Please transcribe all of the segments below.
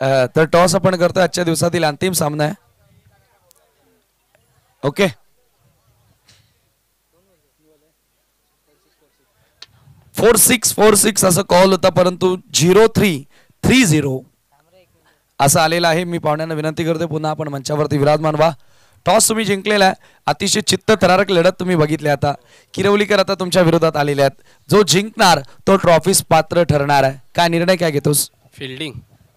तर टॉस आपण करतोय आजच्या दिवसातील अंतिम सामना आहे. ओके 4646 असं कॉल होता परंतु 0330 असं आलेलं आहे. मी पाहुण्यांना विनंती करते पुन्हा आपण मंचावरती विराजमान व्हा. टॉस तुम्ही जिंकलेला आहे. अतिशय चित्तथरारक लढत तुम्ही बघितली. आता किरवलीकर आता तुमच्या विरोधात आलेले आहेत. जो जिंकणार तो ट्रॉफीस पात्र ठरणार आहे. काय निर्णय काय घेतोस? फिल्डिंग.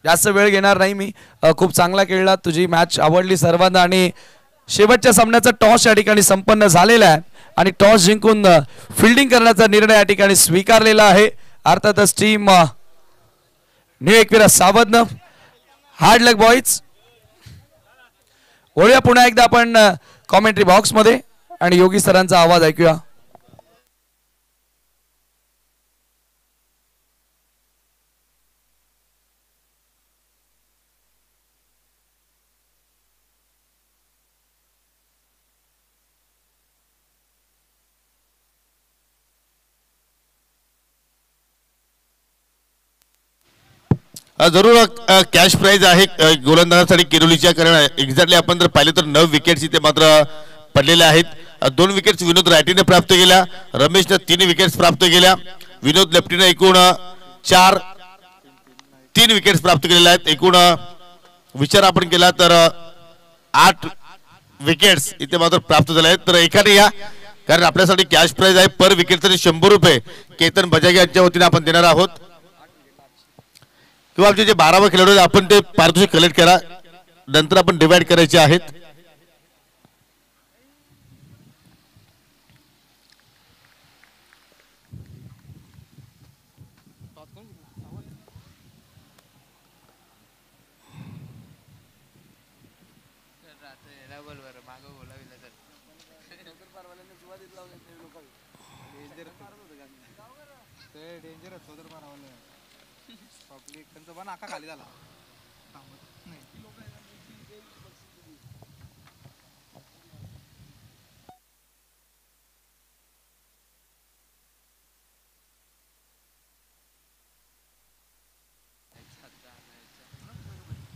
जास्त वेळ घेणार नाही मी. खूप चांगला खेळला. तुझी मॅच आवडली सर्वांना आणि शेवटच्या सामन्याचा टॉस या ठिकाणी संपन्न झालेला आहे आणि टॉस जिंकून फिल्डिंग करण्याचा निर्णय या ठिकाणी स्वीकारलेला आहे. अर्थातच टीम न्यू एकविरा सावधनं. हार्ड लक बॉईज. वळूया पुन्हा एकदा आपण कॉमेंट्री बॉक्स मध्ये आणि योगी सरांचा आवाज ऐकूया. जरूर कॅश प्राइज आहे गोलंदाजासाठी किरोलीच्या. कारण एक्झॅक्टली आपण जर पाहिले तर 9 विकेट्स इथे मात्र पडलेल्या आहेत. 2 विकेट्स विनोद रायटीने प्राप्त केल्या. रमेशने 3 विकेट्स प्राप्त केल्या. विनोद लेफ्टीने एकूण 3 विकेट्स प्राप्त केलेल्या आहेत. एकूण विचार आपण केला तर 8 विकेट्स इथे मात्र प्राप्त झाल्या आहेत. तर एकाने या कारण आपल्यासाठी कॅश प्राइज आहे पर विकेटसाठी 100 रुपये केतन बजागे यांच्या वतीने आपण देणार आहोत. किंवा आमचे जे 12वे खेळाडू आपण ते पारितोषिक कलेक्ट करा. नंतर आपण डिवाइड करायचे आहेत. खाली झाला.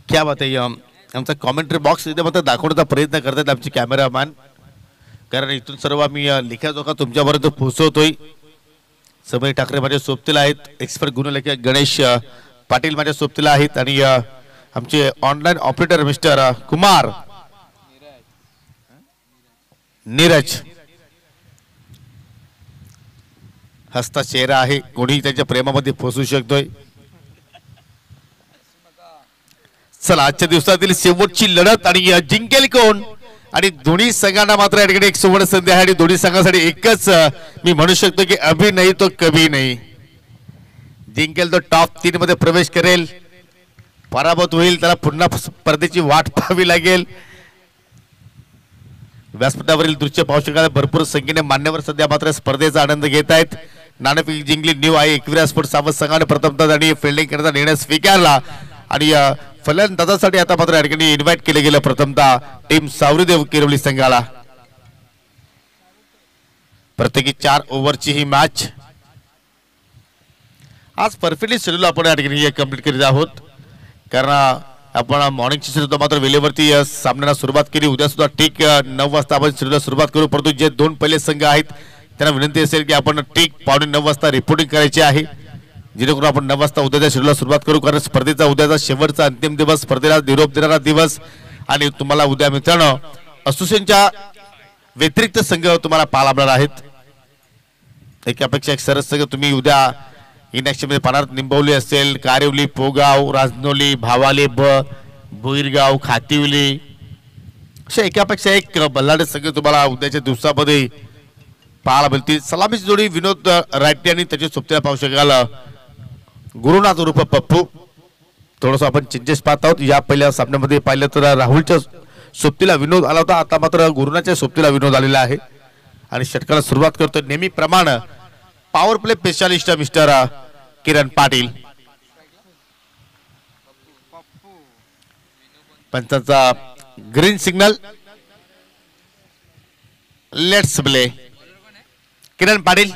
क्या बात आहे. आमचा कॉमेंट्री बॉक्स इथे मात्र दाखवण्याचा प्रयत्न करतात आमचे कॅमेरामॅन. कारण इथून सर्व आम्ही लिखाजोखा तुमच्यापर्यंत पोहोचवतोय. समय ठाकरे माझ्या सोबतीला आहेत. एक्सपर्ट गुणलेखक गणेश पाटील माझ्या सोबतीला आहेत आणि आमचे online operator mister Kumar Neeraj. हसता चेहरा आहे. कोणी त्यांच्या प्रेमामध्ये फसू शकतोय. चला आजच्या दिवसातील शेवटची लढत आणि जिंकेल कोण. आणि दोन्ही संघांना मात्र या ठिकाणी एक सुवर्ण संधी आहे आणि दोन्ही संघांसाठी एकच मी म्हणू शकतो की अभी नाही तो कभी नाही. जिंकेल तो टॉप 3 मध्ये प्रवेश करेल. पराभूत होईल त्याला पुन्हा स्पर्धेची वाट पाहावी लागेल. व्यासपीठावरील दृश्य पाहू शकाल. भरपूर संख्येने मान्यवर सध्या मात्र स्पर्धेचा आनंद घेत आहेत. नाणेफेक जिंकली न्यू आहे एकविरा स्पोर्ट्स सावध संघाने प्रथमतः आणि फिल्डिंग करण्याचा निर्णय स्वीकारला आणि फलंदाजासाठी आता मात्र या ठिकाणी इन्व्हाइट केले गेलं प्रथमतः टीम सावरीदेव किरवली संघाला. प्रत्येकी 4 ओव्हरची ही मॅच. आज परफेक्टली शेड्यूल आपण या ठिकाणी कंप्लीट करीत आहोत. कारण आपण मॉर्निंगची शेड्यूल मात्र वेळेवरती सामन्याला सुरुवात केली. उद्या सुद्धा ठीक 9 वाजता आपण शेड्यूलला सुरुवात करू. परंतु जे 2 पहिले संघ आहेत त्यांना विनंती असेल की आपण ठीक 8:45 वाजता रिपोर्टिंग करायची आहे. जेणेकरून आपण 9 वाजता उद्याच्या शेड्यूलला सुरुवात करू. कारण स्पर्धेचा उद्याचा शेवटचा अंतिम दिवस, स्पर्धेला निरोप देणारा दिवस. आणि तुम्हाला उद्या मित्रांनो असोसिएशनच्या व्यतिरिक्त संघ तुम्हाला पाहायला मिळणार आहेत. एकापेक्षा एक सरस संघ तुम्ही उद्या इन ॲक्शन मध्ये पाहणार. निंबवली असेल, कारिवली, पोगाव, राजनोली, भावाले, भोईरगाव, खातिवली अशा एकापेक्षा एक बल्लाडे संघ तुम्हाला उद्याच्या दिवसामध्ये पाहायला मिळतील. सलामीची जोडी विनोद रायटे आणि त्याच्या सोबतीला पाहू शकाल गुरुनाथ उर्फ पप्पू. थोडस आपण चेंजेस पाहत आहोत. या पहिल्या सामन्यामध्ये पाहिलं तर राहुलच्या सोबतीला विनोद आला होता. आता मात्र गुरुनाथच्या सोबतीला विनोद आलेला आहे आणि षटकाला सुरुवात करतो नेहमीप्रमाणे power play specialist mister Kiran Patil. पंचांचा green signal. Let's play. Kiran Patil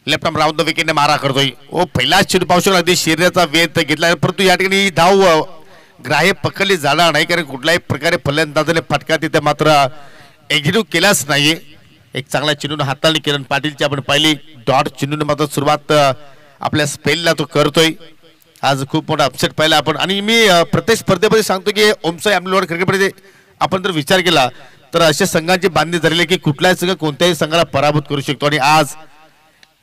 left arm round the विकेटने मारा करतोय. ओ पहिला चेंडू पाहू शकला. अगदी शरीराचा वेध घेतला परंतु या ठिकाणी धाव ग्राह्य पकडले जाणार नाही, कारण कुठल्याही प्रकारे फलंदाजाने फटका तिथे मात्र एक्झिक्यूट केलाच नाहीये. एक चांगला चेंडू हाताळणी किरण पाटीलची आपण पाहिली. डॉट चेंडूने मात्र सुरुवात आपल्या स्पेलला तो करतोय. आज खूप मोठा अपसेट पाहिला आपण. आणि मी प्रत्येक स्पर्धेमध्ये सांगतो की ओमसाई अमलेवाड क्रिकेटमध्ये आपण जर विचार केला तर अशा संघांची बांधणी झालेली की कुठलाही संघ कोणत्याही संघाला पराभूत करू शकतो. आणि आज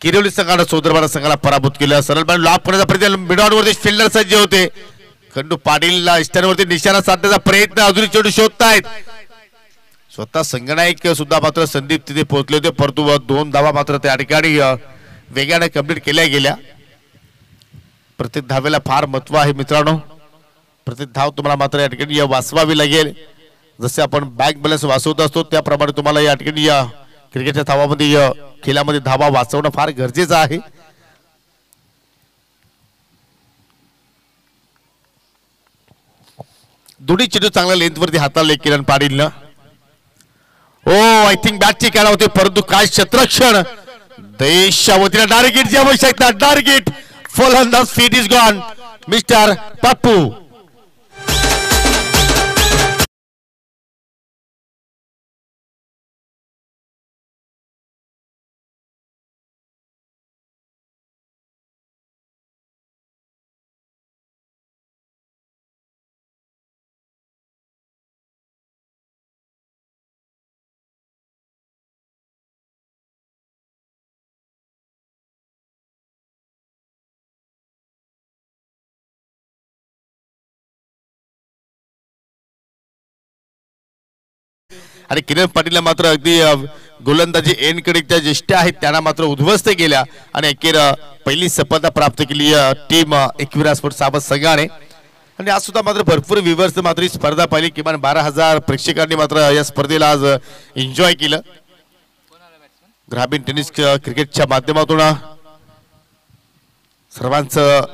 किरवली संघानं सोदरबारा संघाला पराभूत केलं. सरळपणे लॉक करण्याचा प्रयत्न, मिडऑनवरती फिल्डर सज्ज होते. खंडू पाटीलला स्टँडवरती निशाणा साधण्याचा प्रयत्न, अजूनही चेंडू शोधतायत. स्वतः संगनायक सुद्धा मात्र संदीप तिथे पोहोचले होते, परंतु 2 धावा मात्र त्या ठिकाणी वेगाने कंप्लीट केल्या गेल्या. प्रत्येक धावेला फार महत्व आहे मित्रांनो. प्रत्येक धाव तुम्हाला मात्र या ठिकाणी वाचवावी लागेल. जसे आपण बँक बॅलन्स वाचवत असतो त्याप्रमाणे तुम्हाला या ठिकाणी या क्रिकेटच्या धावामध्ये खेळामध्ये धावा वाचवणं फार गरजेचं आहे. दोन्ही चेंडू चांगल्या लेंथवरती हाताळले किरण पाटीलनं. आय थिंक बॅटची खेळा होते, परंतु काय क्षेत्ररक्षण. देशच्या वतीने टार्गेटची आवश्यकता. टार्गेट फलंदाज feet is gone. Mister Pappu. आणि किरण पाटीलला मात्र अगदी गोलंदाजी एंडकडे त्या ज्येष्ठ आहेत त्यांना मात्र उद्ध्वस्त केल्या आणि अखेर पहिली सफलता प्राप्त केली टीम एकविरा स्पोर्ट्स साबत संघाने. आणि आज सुद्धा मात्र भरपूर व्ह्यूअर्स मात्र ही स्पर्धा पाहिली. किमान 12,000 प्रेक्षकांनी मात्र या स्पर्धेला आज एन्जॉय केलं. ग्रामीण टेनिस क्रिकेटच्या माध्यमातून सर्वांचं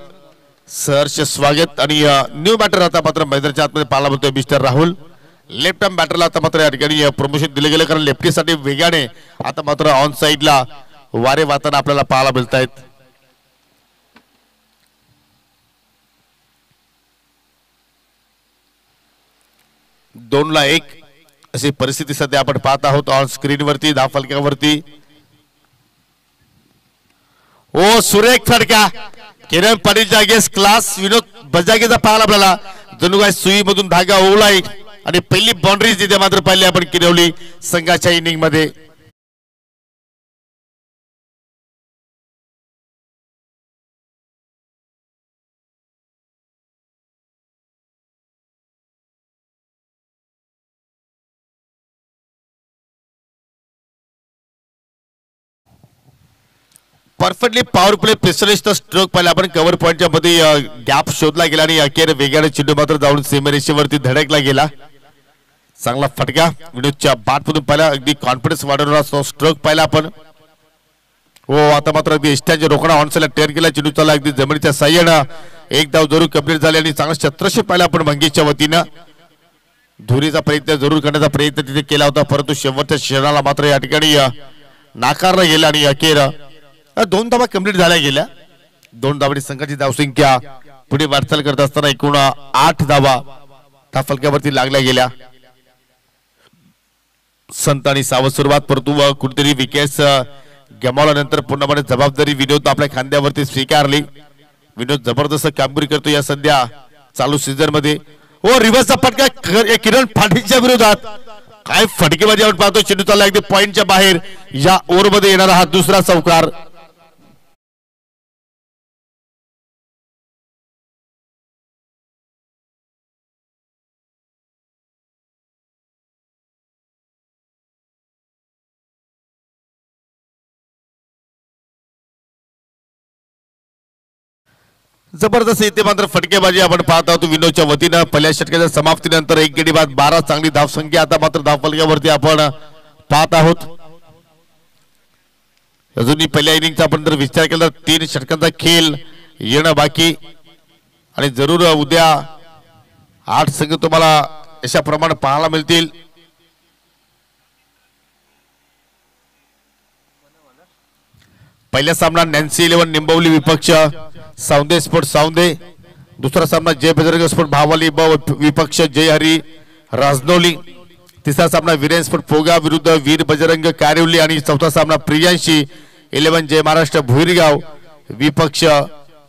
सहर्ष स्वागत. आणि न्यू बॅटर आता मात्र मैदानाच्या आतमध्ये पाहायला बोलतोय मिस्टर राहुल. लेफ्ट आर्म बॅटरला आता मात्र या ठिकाणी प्रमोशन दिले गेलं, कारण लेफ्टीसाठी वेगाने आता मात्र ऑन साइडला वारे वाहताना आपल्याला पाहायला मिळत आहेत. दोनला 1 अशी परिस्थिती सध्या आपण पाहत आहोत ऑन स्क्रीन वरती धावफलकावरती. सुरेख फटका किरण पाटीलच्या अगेन्स्ट क्लास. विनोद बजागेचा पाहायला आपल्याला जणू काय सुई मधून धागा ओवलाय. आणि पहिली बाउंड्री तिथे मात्र पाहिली आपण किरवली संघाच्या इनिंग मध्ये. Perfectly power play specialist stroke पाहिला आपण. कव्हर पॉइंटच्या मध्ये गॅप शोधला गेला आणि अखेर वेगाने चेंडू मात्र जाऊन सीमारेषेवरती धडकला गेला. चांगला फटका विनोदच्या बॅट मधून पाहिला. अगदी कॉन्फिडन्स वाढवणारा स्ट्रोक पाहिला आपण. आता मात्र अगदी इष्टांच्या रोखणा ऑनसाइडला टेअर केला. चेंडू चालला अगदी जमिनीच्या साह्यानं. एक धाव जरूर कंप्लीट झाली आणि चांगला क्षेत्ररक्षण पाहिला आपण मंगेशच्या वतीनं. धुरीचा प्रयत्न जरूर करण्याचा प्रयत्न तिथे केला होता, परंतु शेवटच्या क्षणाला मात्र या ठिकाणी नाकारला गेला. आणि अखेर 2 धावा कंप्लीट झाल्या गेल्या. 2 धावांनी संघाची धावसंख्या पुढे वाटचाल करत असताना एकूण 8 धावा धावफलकावरती लागल्या गेल्या. संत आणि सावध सुरुवात, परंतु कुठेतरी विकेट्स गमावल्यानंतर पूर्णपणे जबाबदारी विनोद आपल्या खांद्यावरती स्वीकारली. विनोद जबरदस्त कामगिरी करतो या सध्या चालू सीझन मध्ये. रिव्हर्सचा फटका किरण पाटीलच्या विरोधात. काय फटकेबाजी आपण पाहतो. चेंडू चालला अगदी पॉइंटच्या बाहेर. या ओव्हरमध्ये येणारा हा दुसरा चौकार. जबरदस्त इथे मात्र फटकेबाजी आपण पाहत आहोत विनोदच्या वतीनं. पहिल्या षटकाच्या समाप्तीनंतर 1 गडी बाद 12 चांगली धावसंख्या आता मात्र धावफलकावरती आपण पाहत आहोत. अजूनही पहिल्या इनिंगचा आपण जर विचार केला तर 3 षटकांचा खेळ येणं बाकी. आणि जरूर उद्या 8 संघ तुम्हाला अशा प्रमाणे पाहायला मिळतील. पहिला सामना नॅन्सी 11 निंबवली विपक्ष सावंदे स्पोर्ट्स सावंदे. दुसरा सामना जय बजरंग स्पोर्ट भावली ब विपक्ष जय हरी राजनौली. तिसरा सामना वीरेन स्पोर्ट फोगा विरुद्ध वीर बजरंग कारिवली आणि चौथा सामना प्रियांशी 11 जय महाराष्ट्र भुईरगाव विपक्ष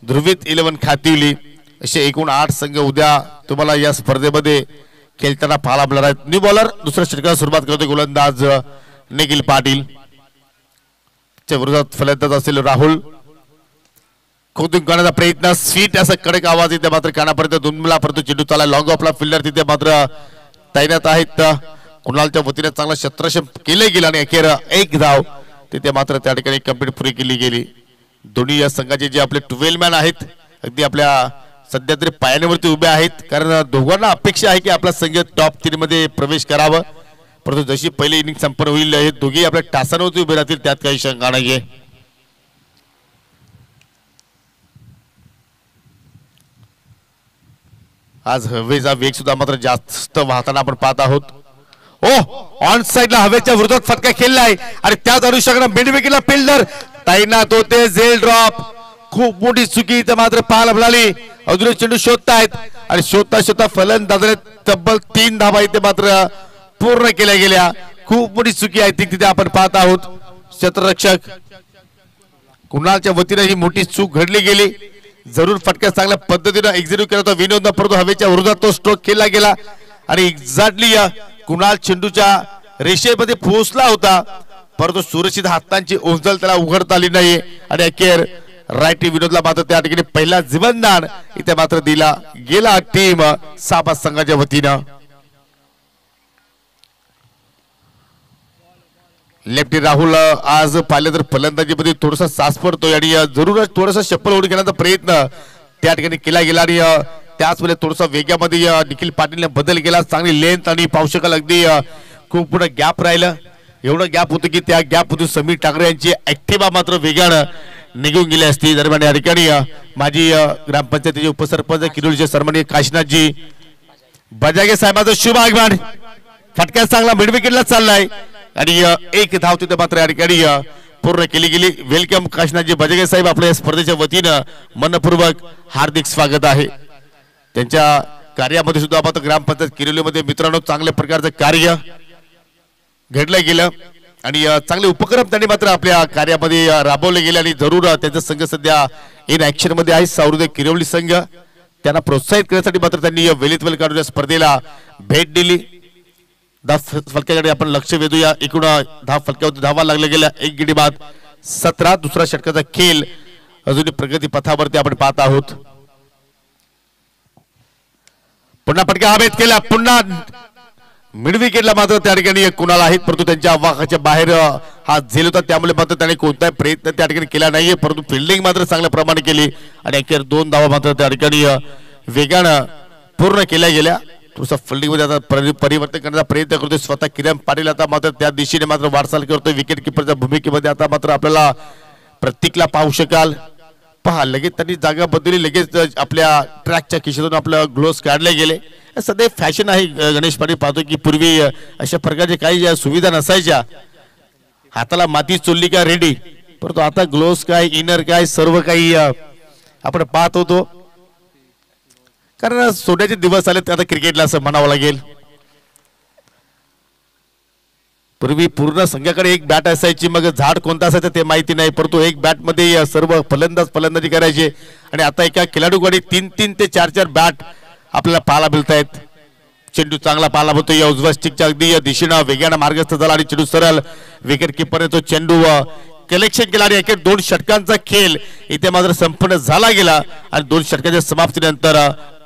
ध्रुवित 11 खातिवली. असे एकूण 8 संघ उद्या तुम्हाला या स्पर्धेमध्ये खेळताना पाहायला मिळणार आहेत. न्यू बॉलर दुसऱ्या षटकाला सुरुवात करतो गोलंदाज निखिल पाटील. च्या विरोधात फलंदाज असेल राहुल. खोदून करण्याचा प्रयत्न स्वीट असा कडक आवाज इथे मात्र कानापर्यंत दुमला परंतु चेंडू चालला लॉंग ऑफला फिल्डर तिथे मात्र तैनात आहेत. कुणालच्या वतीने चांगला क्षेत्ररक्षण केले गेलं आणि अखेर एक धाव तिथे मात्र त्या ठिकाणी कंप्लीट पुरी केली गेली. दोन्ही या संघाचे जे आपले 12 मॅन आहेत अगदी आपल्या सध्या तरी पायावरती उभे आहेत कारण दोघांना अपेक्षा आहे की आपला संघ टॉप 3 मध्ये प्रवेश करावं. परंतु जशी पहिली इनिंग संपन्न होईल हे दोघे आपल्या टासांवरती उभे राहतील त्यात काही शंका नाहीये. आज हवेचा वेग सुद्धा मात्र जास्त वाहताना आपण पाहत आहोत. ऑन साइडला हवेच्या विरोधात फटका खेळलाय आणि त्याच अनुषंगाने मिड विकेटला फिल्डर तैनात होते. झेल ड्रॉप खूप मोठी चुकी इथे मात्र पाहायला मिळाली. अजून चेंडू शोधतायत आणि शोधता फलंदाजाने तब्बल 3 धावा इथे मात्र पूर्ण केल्या गेल्या. खूप मोठी चुकी आहे ती तिथे आपण पाहत आहोत. क्षेत्ररक्षक कुणालच्या वतीने ही मोठी चूक घडली गेली. जरूर फटका चांगल्या पद्धतीने एक्झिक्यूट केला होता विनोद परंतु हवेच्या विरोधात तो स्ट्रोक केला गेला आणि एक्झॅक्टली कुणाल चेंडूच्या रेषेमध्ये पोहोचला होता परंतु सुरक्षित हातांची ओंजल त्याला उघडता आली नाही आणि अखेर रायटी विनोदला मात्र त्या ठिकाणी पहिला जीवनदान इथे मात्र दिला गेला टीम साबा संघाच्या वतीनं. लेफ्टी राहुल आज पाहिलं तर फलंदाजीमध्ये थोडासा सास पडतोय आणि जरूरच थोडासा चप्पल ओढून घेण्याचा प्रयत्न त्या ठिकाणी केला गेला आणि त्याच वेळेला थोडासा वेगामध्ये निखिल पाटीलने बदल केला. चांगली लेंथ आणि पाहू शकाल अगदी खूप पुढे गॅप राहिलं. एवढं गॅप होतं की त्या गॅप मधून समीर ठाकरे यांची ऍक्टिव्हा मात्र वेगानं निघून गेली असती. दरम्यान या ठिकाणी माजी ग्रामपंचायतीचे उपसरपंच किरोलीचे सन्माननीय काशीनाथजी बजागे साहेबांचं शुभ आगमन. फटका चांगला मिड विकेटला चाललाय आणि एक धाव तिथे मात्र या ठिकाणी पूर्ण केली गेली. वेलकम काशीनाथजी बजागे साहेब आपल्या स्पर्धेच्या वतीनं मनपूर्वक हार्दिक स्वागत आहे. त्यांच्या कार्यामध्ये सुद्धा आपण ग्रामपंचायत किरोलीमध्ये मित्रांनो चांगल्या प्रकारचं कार्य घडलं गेलं आणि चांगले उपक्रम त्यांनी मात्र आपल्या कार्यामध्ये राबवले गेले आणि जरूर त्यांचा संघ सध्या इन ऍक्शन मध्ये आहे. सावरुदे किरोली संघ त्यांना प्रोत्साहित करण्यासाठी मात्र त्यांनी वेलीत वेल काढून स्पर्धेला भेट दिली. 10 फलक्याकडे आपण लक्ष वेधूया. एकूण 10 फलक्यावरती धावा लागल्या गेल्या. एक गडी बाद 17. दुसरा षटकाचा खेळ अजूनही प्रगती पथावरती आपण पाहत आहोत. पुन्हा फटका हवेत केला. पुन्हा मिड विकेटला मात्र त्या ठिकाणी कुणाल आहेत परंतु त्यांच्या आवाकाच्या बाहेर हा झेल होता त्यामुळे मात्र त्यांनी कोणताही प्रयत्न त्या ठिकाणी केला नाहीये परंतु फिल्डिंग मात्र चांगल्या प्रमाणे केली आणि अखेर 2 धावा मात्र त्या ठिकाणी वेगानं पूर्ण केल्या गेल्या. थोडसा फिल्डिंग मध्ये आता परिवर्तन करण्याचा प्रयत्न करतोय स्वतः किरण पाटील. आता मात्र त्या दिशेने मात्र वाटचाल करतोय विकेट किपरच्या भूमिकेमध्ये. आता मात्र आपल्याला प्रत्येकला पाहू शकाल. पहा लगेच त्यांनी जागा बदलली. लगेच आपल्या ट्रॅकच्या खिशातून आपलं ग्लोव्स काढले गेले. सध्या फॅशन आहे गणेश पाटील. पाहतो की पूर्वी अशा प्रकारचे काही सुविधा नसायच्या. हाताला माती चोलली का रेडी परंतु आता ग्लोव्स काय इनर काय सर्व काही आपण पाहत होतो कारण सोन्याचे दिवस आले आता क्रिकेटला असं म्हणावं लागेल. पूर्वी पूर्ण संघाकडे एक बॅट असायची मग झाड कोणता असायचं ते माहिती नाही परंतु एक बॅट मध्ये सर्व फलंदाजी करायचे आणि आता एका खेळाडूकडे 3 ते 4 बॅट आपल्याला पाहायला मिळत आहेत. चेंडू चांगला पाहायला मिळतो या उजव्या स्टिकच्या अगदी दिशेनं वेगानं मार्गस्थ झाला आणि चेंडू सरळ विकेट किपरने तो चेंडू कलेक्शन केला आणि अखेर 2 षटकांचा खेळ इथे मात्र संपूर्ण झाला गेला आणि 2 षटकांच्या समाप्तीनंतर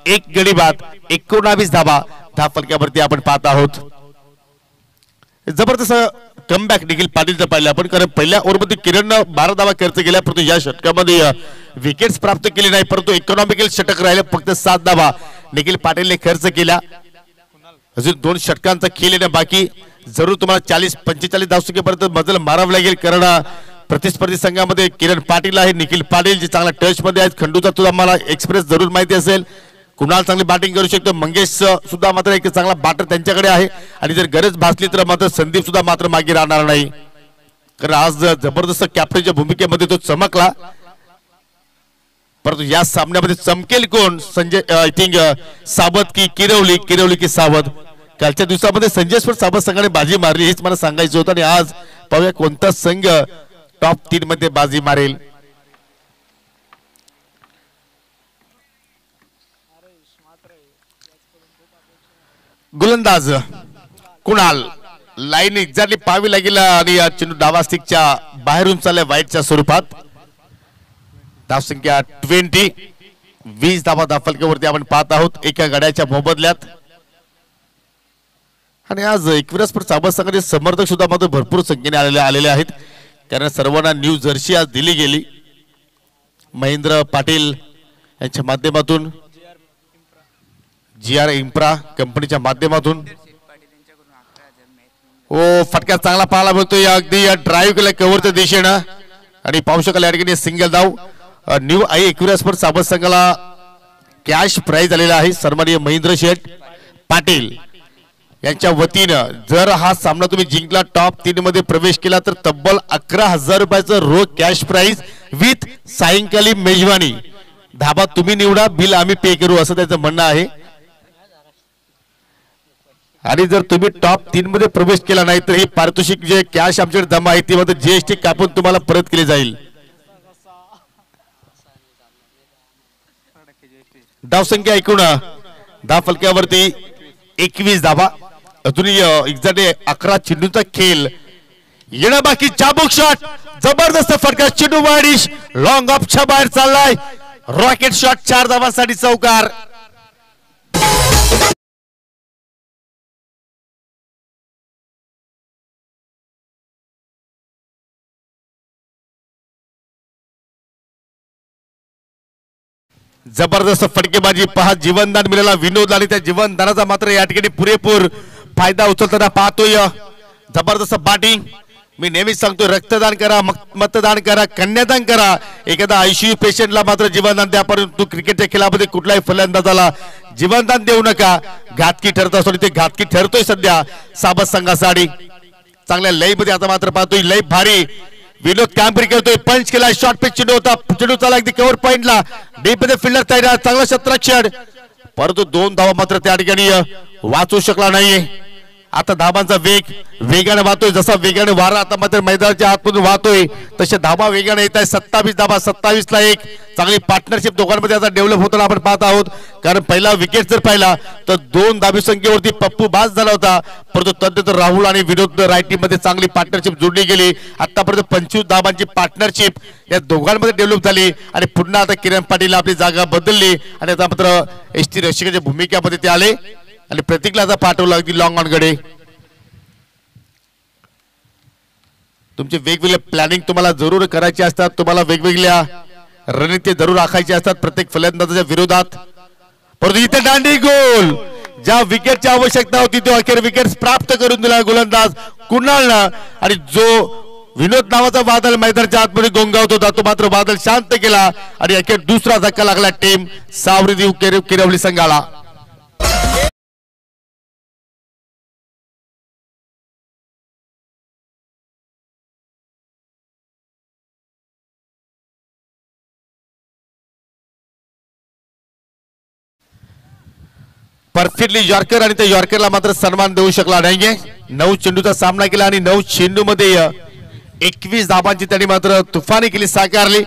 एक गडी बाद 19 धावा 10 फलक्यावरती आपण पाहत आहोत. जबरदस्त कमबॅक निखिल पाटीलचं पाहिलं आपण कारण पहिल्या ओव्हरमध्ये किरणनं 12 धावा खर्च केल्या परंतु या षटकामध्ये विकेट्स प्राप्त केली नाही परंतु इकॉनॉमिकल षटक राहिले फक्त 7 धावा निखिल पाटीलने खर्च केल्या. अजून 2 षटकांचा खेळ येणं बाकी. जरूर तुम्हाला 40-45 धावसंख्येपर्यंत मजल मारावं लागेल कारण प्रतिस्पर्धी संघामध्ये किरण पाटील आहे निखिल पाटील जे चांगला टच मध्ये आहेत. खंडूचा तुला मला एक्सप्रेस जरूर माहिती असेल. कुणाल चांगली बॅटिंग करू शकतो. मंगेश सुद्धा मात्र एक चांगला बॅटर त्यांच्याकडे आहे आणि जर गरज भासली तर मात्र संदीप सुद्धा मात्र मागे राहणार नाही कारण आज जबरदस्त कॅप्टनच्या भूमिकेमध्ये तो चमकला. परंतु या सामन्यामध्ये चमकेल कोण? संजय आय थिंक सावध की किरवली की सावध. कालच्या दिवसामध्ये संजय स्पोर्ट सावध संघाने बाजी मारली हेच मला सांगायचं होतं आणि आज पाहूया कोणता संघ टॉप 3 मध्ये बाजी मारेल. गोलंदाज कुणाल लाईन एक्झॅक्टली पाहावी लागेल आणि चेंडू डावा स्टिकच्या बाहेरून चाललाय वाईटच्या स्वरूपात. धावसंख्या 20 धावा धाफलक्यावरती आपण पाहत आहोत एका गड्याच्या मोबदल्यात. आणि आज एकविरा स्पोर्ट सावध संघाचे समर्थक सुद्धा मात्र भरपूर संख्येने आलेले आहेत कारण सर्वांना न्यू जर्सी आज दिली गेली. महेंद्र पाटील यांच्या माध्यमातून GR इम्प्रा कंपनीच्या माध्यमातून फटका चांगला पाहायला मिळतोय. अगदी ड्राईव्ह केला कव्हरच्या दिशेनं आणि पाहू शकाल या ठिकाणी सिंगल धाव. न्यू एकविरा स्पोर्ट सावध संघाला कॅश प्राइज आलेला आहे. सन्माननीय महेंद्र शेठ पाटील यांच्या वतीनं जर हा सामना तुम्ही जिंकला टॉप 3 मध्ये प्रवेश केला तर तब्बल 11,000 रुपयाचं रोख कॅश प्राइज विथ सायंकाळी मेजवानी. धाबा तुम्ही निवडा बिल आम्ही पे करू असं त्याचं म्हणणं आहे. आणि जर तुम्ही टॉप 3 मध्ये प्रवेश केला नाही तर ही पारितोषिक जे कॅश आमच्याकडे जमा आहे ती मात्र GST कापून तुम्हाला परत केली जाईल. धावसंख्या एकूण धावफलक्यावरती 21 धावा. अजूनही एक्झॅक्ट 11 चेंडूचा खेळ येणं बाकी. चाबुक शॉट जबरदस्त फटका चेंडू वाढीश लॉंग ऑफच्या बाहेर चाललाय. रॉकेट शॉट 4 धावांसाठी चौकार. जबरदस्त फटकेबाजी पहा. जीवनदान मिळाला विनोद आणि त्या जीवनदानाचा मात्र या ठिकाणी पुरेपूर फायदा उचलताना पाहतोय. जबरदस्त बॅटिंग. मी नेहमीच सांगतो रक्तदान करा मतदान करा कन्यादान करा. एखादा ICU पेशंटला मात्र जीवनदान द्या परंतु क्रिकेटच्या खेळामध्ये कुठल्याही फलंदाजाला जीवनदान देऊ नका. घातकी ठरत असतो आणि ते घातकी ठरतोय सध्या सावध संघासाठी. चांगल्या लय मध्ये आता मात्र पाहतोय लय भारी विनोद कामगिरी करतोय. पंच केला शॉर्ट पिच चेंडू होता. चेंडू चालला अगदी कव्हर पॉइंटला डीप मध्ये फिल्डर तयार चांगला क्षेत्ररक्षण परंतु 2 धावा मात्र त्या ठिकाणी वाचू शकला नाहीये. आता धावांचा वेगाने वाहतोय. जसा वेगाने वारा आता मात्र मैदानाच्या आतमधून वाहतोय तसे धावा वेगाने येत आहे. 27 धावा 27 ला 1. चांगली पार्टनरशिप दोघांमध्ये आता डेव्हलप होताना आपण पाहत आहोत कारण पहिला विकेट जर पाहिला तर 2 धाबी संख्येवरती पप्पू बास झाला होता परंतु तद्नंतर राहुल आणि विनोद राईट टीम मध्ये चांगली पार्टनरशिप जोडली गेली. आतापर्यंत 25 धाबांची पार्टनरशिप या दोघांमध्ये डेव्हलप झाली आणि पुन्हा आता किरण पाटील आपली जागा बदलली आणि आता मात्र ST रक्षकाच्या भूमिकेमध्ये ते आले आणि प्रतीकला आता पाठवलं अगदी लॉंग ऑन कडे. तुमचे वेगवेगळे प्लॅनिंग तुम्हाला जरूर करायचे असतात. तुम्हाला वेगवेगळ्या रणनीती जरूर आखायचे असतात प्रत्येक फलंदाजाच्या विरोधात. परंतु इथे दांडी गोल. ज्या विकेटची आवश्यकता होती तो अखेर विकेट प्राप्त करून दिला गोलंदाज कुणालनं आणि जो विनोद नावाचा बादल मैदानाच्या आतमध्ये गोंगावत होता तो मात्र बादल शांत केला आणि अखेर दुसरा धक्का लागला टीम सावरी किरवली संघाला. परफेक्टली यॉर्कर आणि त्या यॉर्करला मात्र सन्मान देऊ शकला नाहीये. 9 चेंडूचा सामना केला आणि 9 चेंडू मध्ये 21 धाबांची त्यांनी मात्र तुफानी केली साकारली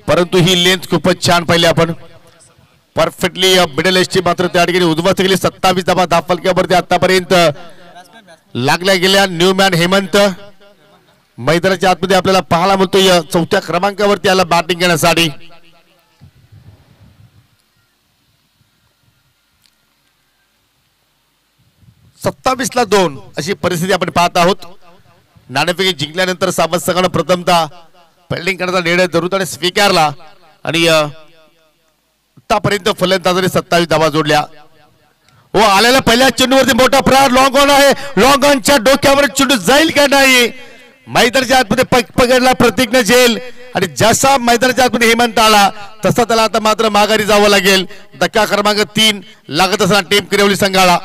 परंतु ही लेंथ खूपच छान पाहिली आपण. परफेक्टली मिडल एजची मात्र त्या ठिकाणी उद्ध्वस्त केली. 27 धाबा धाफलक्यावरती आतापर्यंत लागल्या गेल्या. न्यूमॅन हेमंत मैदानाच्या आतमध्ये आपल्याला पाहायला मिळतोय 4थ्या क्रमांकावरती आला बॅटिंग करण्यासाठी. ला 2 अशी परिस्थिती आपण पाहत आहोत. नाणेफेक जिंकल्यानंतर सावध संघाने प्रथमतः फिल्डिंग करण्याचा निर्णय जरूर स्वीकारला आणि आतापर्यंत फलंदाजाने 27 धावा जोडल्या. हो आलेल्या पहिल्या चेंडूवरती मोठा प्रहार लॉंग ऑन आहे. लॉंग ऑनच्या डोक्यावर चेंडू जाईल का नाही मैदानाच्या आतमध्ये पकडला प्रतीकनं झेल आणि जसा मैदानाच्या आतमध्ये हेमंत आला तसा त्याला आता मात्र माघारी जावं लागेल. धक्का क्रमांक 3 लागत असताना टीम किरवली संघाला.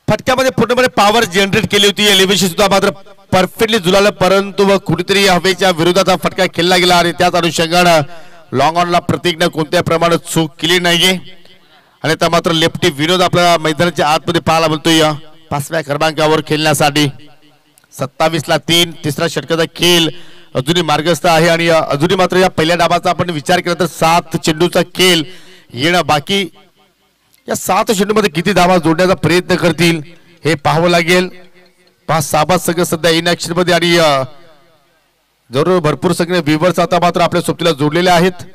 फटक्यामध्ये पूर्णपणे पॉवर जनरेट केली होती. एलिव्हेशन सुद्धा मात्र परफेक्टली जुळालं, परंतु कुठेतरी हवेच्या विरोधाचा फटका खेळला गेला आणि त्याच अनुषंगानं लॉंग ऑनला प्रतीकनं कोणत्या प्रमाणात चूक केली नाहीये. आणि आता मात्र लेफ्टी विनोद आपल्या मैदानाच्या आतमध्ये पाहायला मिळतोय 5व्या क्रमांकावर खेळण्यासाठी. 27-3 तिसरा षटकाचा खेळ अजूनही मार्गस्थ आहे आणि अजूनही मात्र या पहिल्या डावाचा आपण विचार केला तर 7 चेंडूचा खेळ येणं बाकी. या 7 चेंडूमध्ये किती धावा जोडण्याचा प्रयत्न करतील हे पाहावं लागेल. 5-6 संघ सध्या इनॅक्शन मध्ये आणि जरूर भरपूर संख्येने व्ह्यूअर्स आता मात्र आपल्या सोबतीला जोडलेले आहेत.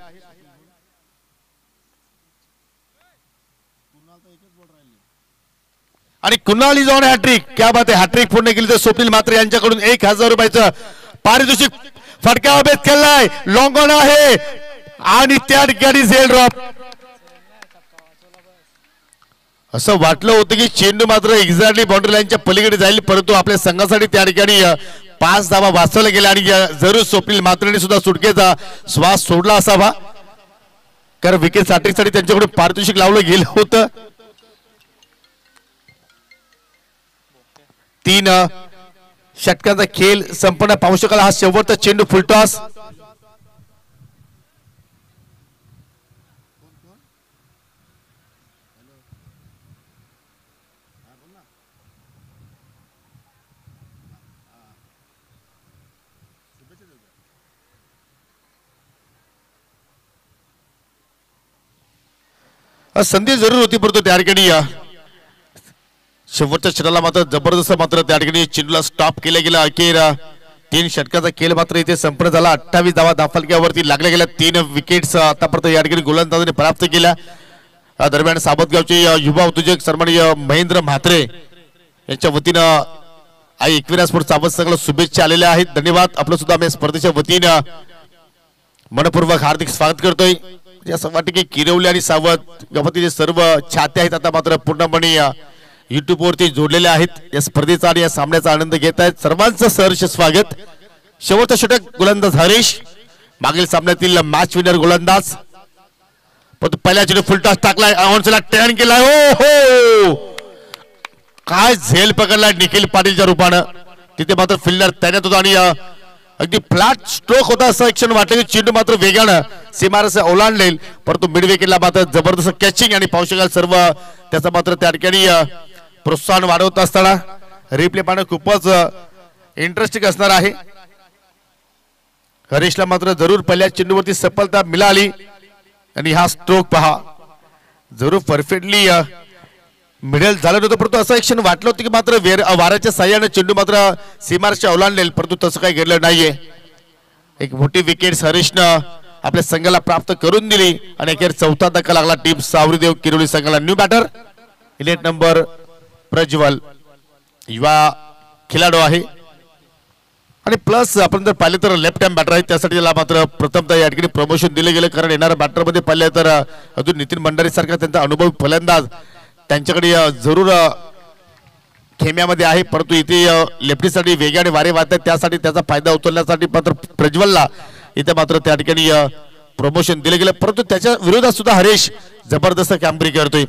आणि कुणाल इज ऑन हॅट्रिक. क्या बात आहे. हॅट्रिक पूर्ण केली तर स्वप्नील मात्र यांच्याकडून 1000 रुपयाचं पारितोषिक. फटका अभेद केलाय, लॉंग ऑन आहे आणि त्या ठिकाणी झेल ड्रॉप. असं वाटलं होतं की चेंडू मात्र एक्झॅक्टली बाउंड्री लाईनच्या पलीकडे जाईल, परंतु आपल्या संघासाठी त्या ठिकाणी 5 धावा वाचवल्या गेल्या आणि जरूर स्वप्नील मात्रेने सुद्धा सुटकेचा श्वास सोडला असावा, कारण विकेट साठी त्यांच्याकडून पारितोषिक लावलं गेलं होतं. 3 षटकांचा खेळ संपूर्ण पाहू शकाल. हा शेवटचा चेंडू फुलटॉस. संधी जरूर होती, परंतु त्या ठिकाणी शेवटच्या षटकाला मात्र जबरदस्त मात्र त्या ठिकाणी चेंडूला स्टॉप केलं गेलं. अखेर 3 षटकाचा खेळ मात्र इथे संपन्न झाला. 28 धावा धाफलक्यावरती लागल्या गेल्या. 3 विकेट्स आतापर्यंत या ठिकाणी गोलंदाजांनी प्राप्त केल्या. दरम्यान साबतगावचे युवा उद्योजक सन्माननीय महेंद्र म्हात्रे यांच्या वतीनं आई एकविरा स्पोर्ट्स सावध संघाला शुभेच्छा आलेल्या आहेत. धन्यवाद. आपलं सुद्धा आम्ही स्पर्धेच्या वतीनं मनपूर्वक हार्दिक स्वागत करतोय. असं वाटतं की किरवली आणि सावध गवतीचे सर्व छाते आहेत आता मात्र पूर्णपणे युट्यूब वरती जोडलेले आहेत. या स्पर्धेचा आणि या सामन्याचा आनंद घेत आहेत. सर्वांचं सहर्ष स्वागत. शेवटचा षटक गोलंदाज हरीश, मागील सामन्यातील मॅच विनर गोलंदाज. पण पहिल्या चेंडू फुलटॉस टाकलाय, ऑनला टर्न केलाय. ओ हो, काय झेल पकडलाय निखिल पाटीलच्या रूपानं. तिथे मात्र फिल्डर तैनात होता आणि अगदी फ्लॅट स्ट्रोक होता असं क्षण वाटलं की चेंडू मात्र वेगानं सीमारेषा ओलांडलेल, परंतु मिड विकेटला मात्र जबरदस्त कॅचिंग आणि पाहू शकाल सर्व त्याचा मात्र त्या ठिकाणी प्रोत्साहन वाढवत असताना रिप्ले पाहणं खूपच इंटरेस्टिंग असणार आहे. हरीशला मात्र जरूर पहिल्या चेंडूवरती सफलता मिळाली आणि हा स्ट्रोक पहा जरूर परफेक्टली मिडल झालं नव्हतं, परंतु असं एक क्षण वाटलं होतं की मात्र वाऱ्याच्या साह्याने चेंडू मात्र सीमारेषा ओलांडलेल, परंतु तसं काही घडलं नाहीये. एक मोठी विकेट हरीशनं आपल्या संघाला प्राप्त करून दिली आणि अखेर 4था धक्का लागला टीम सावरीदेव किरोली संघाला. न्यू बॅटर 11 नंबर प्रज्वल युवा खेळाडू आहे आणि प्लस आपण जर पाहिले तर लेफ्ट हँड बॅटर आहे, त्यासाठी त्याला मात्र प्रथमतः या ठिकाणी प्रमोशन दिले गेलं, कारण येणाऱ्या बॅटर मध्ये पाहिले तर अजून नितीन भंडारी सारखा त्यांचा अनुभवी फलंदाज त्यांच्याकडे जरूर खेम्यामध्ये आहे, परंतु इथे लेफ्टीसाठी वेगाने वारे वाहत आहेत, त्यासाठी त्याचा फायदा उचलण्यासाठी मात्र प्रज्वलला इथे मात्र त्या ठिकाणी प्रमोशन दिले गेलं, परंतु त्याच्या विरोधात सुद्धा हरीश जबरदस्त कामगिरी करतोय.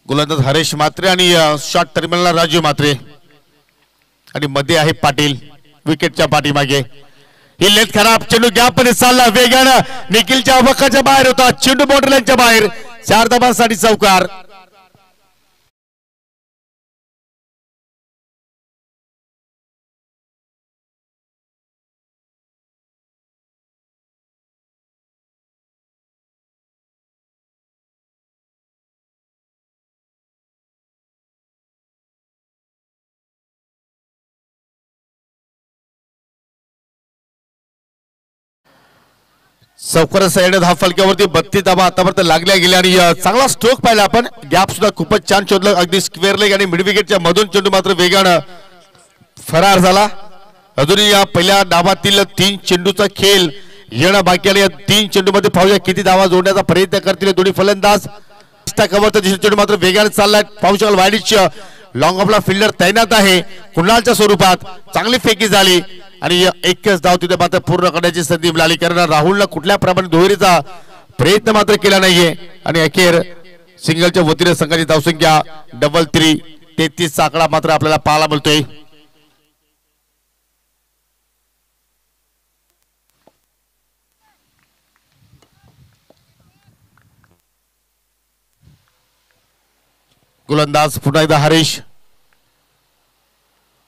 गोलंदाज हरीश मात्रे आणि शॉर्ट टर्मिनलला राजू मात्रे आणि मध्ये आहे पाटील विकेटच्या पाठीमागे. ही लेट खराब चेंडू गॅप मध्ये चालला वेगानं निखिलच्या अवकाच्या बाहेर होता, चेंडू बाउंड्री लाईनच्या बाहेर. 4 धावांसाठी चौकार. चौकारा साईड धाव फलक्यावरती 32 धावा आतापर्यंत लागल्या गेल्या आणि चांगला स्ट्रोक पाहिला आपण. गॅप सुद्धा खूपच छान शोधलं, अगदी स्क्वेअर लेग आणि मिड विकेटच्या मधून चेंडू मात्र वेगानं फरार झाला. अजूनही या पहिल्या डावातील 3 चेंडूचा खेळ येणं बाकी आणि या 3 चेंडू मध्ये पाहूया किती धावा जोडण्याचा प्रयत्न करतील दोन्ही फलंदाज. कव्हरचा चेंडू मात्र वेगाने चाललाय, पाहू शकाल वाईडच लॉंग ऑफला फिल्डर तैनात आहे कुणालच्या स्वरूपात. चांगली फेकी झाली आणि एकच धाव तिथे मात्र पूर्ण करण्याची संधी मिळाली, कारण राहुलनं कुठल्या प्रमाणे दुहेरीचा प्रयत्न मात्र केला नाहीये आणि अखेर सिंगलच्या वतीने संघाची धावसंख्या डबल 3 33 चा आकडा मात्र आपल्याला पाहायला मिळतोय. गोलंदाज पुन्हा एकदा हरीश.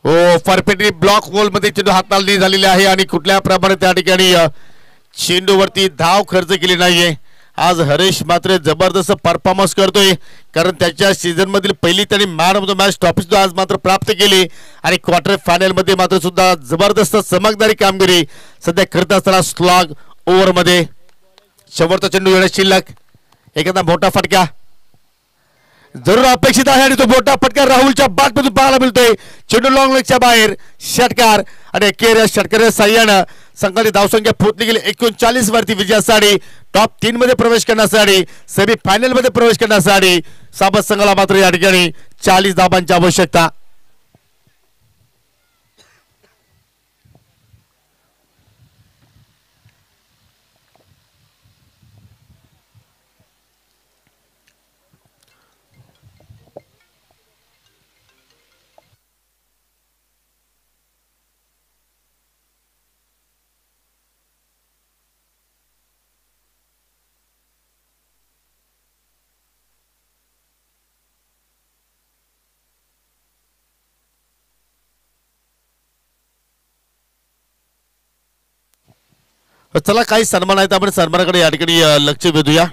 ओ परफेक्टली ब्लॉक होल मध्ये चेंडू हाताळणी झालेली आहे आणि कुठल्या प्रमाणे त्या ठिकाणी चेंडूवरती धाव खर्च केली नाहीये. आज हरीश मात्र जबरदस्त परफॉर्मन्स करतोय कारण त्याच्या सीझन मधील पहिली त्यांनी man of the match trophy सुद्धा आज मात्र प्राप्त केली आणि क्वार्टर फायनल मध्ये मात्र सुद्धा जबरदस्त चमकदारी कामगिरी सध्या करत असताना स्लॉग ओव्हर मध्ये शेवटचा चेंडू येणे शिल्लक. एखादा मोठा फटका जरूर अपेक्षित आहे आणि तो मोठा फटका राहुलच्या बॅटमधून पाहायला मिळतोय. चेंडू लॉंग लेगच्या बाहेर षटकार आणि अखेर या षटकाराच्या साह्यानं संघाची धावसंख्या पोहोचली गेली 39 वरती विजयासाठी टॉप 3 मध्ये प्रवेश करण्यासाठी सेमी फायनल मध्ये प्रवेश करण्यासाठी साबत संघाला मात्र या ठिकाणी 40 धावांची आवश्यकता. चला काही सन्मान आहेत आपण सन्मानाकडे या ठिकाणी लक्ष वेधूया.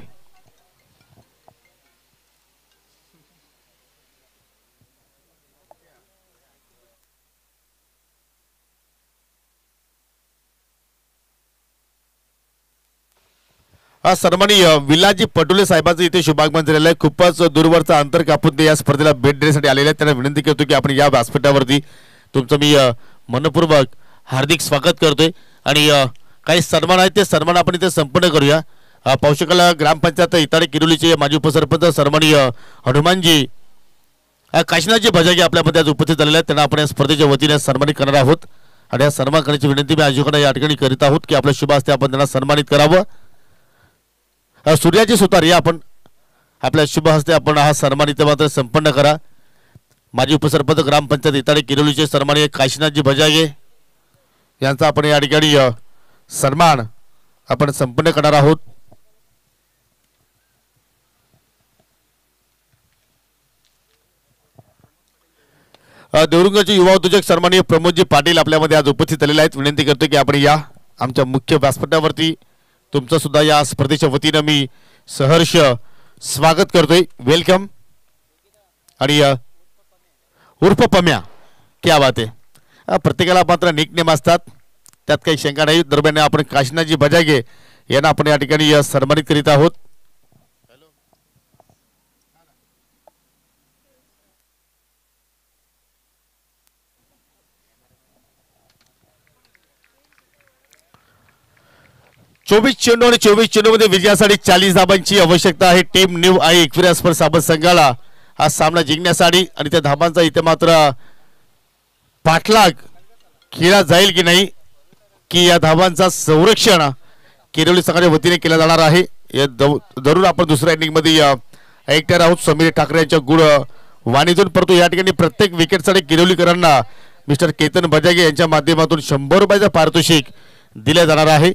हा सन्मानी विलाजी पटोले साहेबांचं इथे शुभागमन झालेलं आहे. खूपच दूरवरचा अंतर कापून ते या स्पर्धेला भेट देण्यासाठी आलेले आहेत. त्यांना विनंती करतो की आपण या व्यासपीठावरती तुमचं मी मनपूर्वक हार्दिक स्वागत करतोय आणि काही सन्मान आहेत ते सन्मान आपण इथे संपन्न करूया. पावशेकला ग्रामपंचायत इताडे किरोलीचे माजी उपसरपंच सन्माननीय हनुमानजी काशीनाथजी भजागी आपल्यामध्ये आज उपस्थित झालेले आहेत. त्यांना आपण या स्पर्धेच्या वतीने सन्मानित करणार आहोत आणि या सन्मान करण्याची विनंती मी आयोजकांना या ठिकाणी करीत आहोत की आपल्या शुभ हस्ते आपण त्यांना सन्मानित करावं. सूर्याची सुतार या आपण आपल्या शुभ हस्ते आपण हा सन्मान इथे मात्र संपन्न करा. माजी उपसरपंच ग्रामपंचायत इताडे किरोलीचे सन्माननीय काशीनाथजी भजागे यांचा आपण या ठिकाणी सन्मान आपण संपन्न करणार आहोत. देवरुंगाचे युवा उद्योजक सन्माननीय प्रमोदजी पाटील आपल्यामध्ये आज उपस्थित झालेले आहेत. विनंती करतो की आपण या आमच्या मुख्य व्यासपीठावरती तुमचं सुद्धा या स्पर्धेच्या वतीनं मी सहर्ष स्वागत करतोय. वेलकम. आणि उर्फ पम्या क्या बात आहे. प्रत्येकाला मात्र निकनेम असतात त्यात काही शंका नाही. दरम्यान आपण काशीनाथजी भजागे यांना आपण या ठिकाणी सन्मानित करीत आहोत. चोवीस चेंडू आणि 24 चेंडू मध्ये विजयासाठी 40 धाबांची आवश्यकता आहे. टीम न्यू आई एक्विरिया स्पर्धा साबत संघाला हा सामना जिंकण्यासाठी आणि त्या धाबांचा इथे मात्र पाठलाग केला जाईल की नाही की या धाबांचा संरक्षण किरोली संघाच्या वतीने केला जाणार आहे. जरूर आपण दुसऱ्या इनिंग मध्ये ऐकणार आहोत. समीर ठाकरे यांच्या गुड वाणीतून परंतु या ठिकाणी प्रत्येक विकेटसाठी किरोलीकरांना मिस्टर केतन भजागे यांच्या माध्यमातून 100 रुपयाचं पारितोषिक दिले जाणार आहे.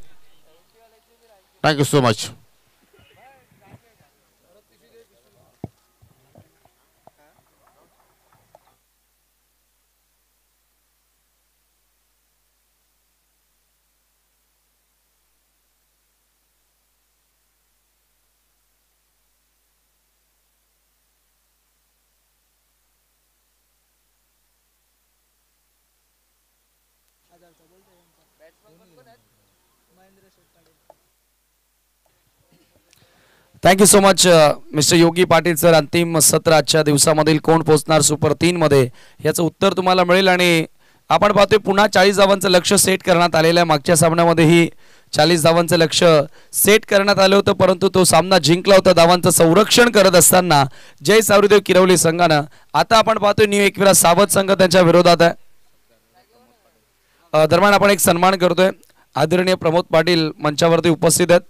Thank you so much. Thank you so much mister Yogi Patil sir. अंतिम सत्र आजच्या दिवसामधील कोण पोहोचणार सुपर 3 मध्ये याचं उत्तर तुम्हाला मिळेल. आणि आपण पाहतोय पुन्हा 40 धावांचं लक्ष सेट करण्यात आलेलं आहे. मागच्या सामन्यामध्येही 40 धावांचं लक्ष सेट करण्यात आलं होतं परंतु तो सामना जिंकला होता. धावांचं संरक्षण करत असताना जय सावरीदेव किरवली संघानं. आता आपण पाहतोय न्यू एकविरा सावध संघ त्यांच्या विरोधात आहे. दरम्यान आपण एक सन्मान करतोय. आदरणीय प्रमोद पाटील मंचावरती उपस्थित आहेत.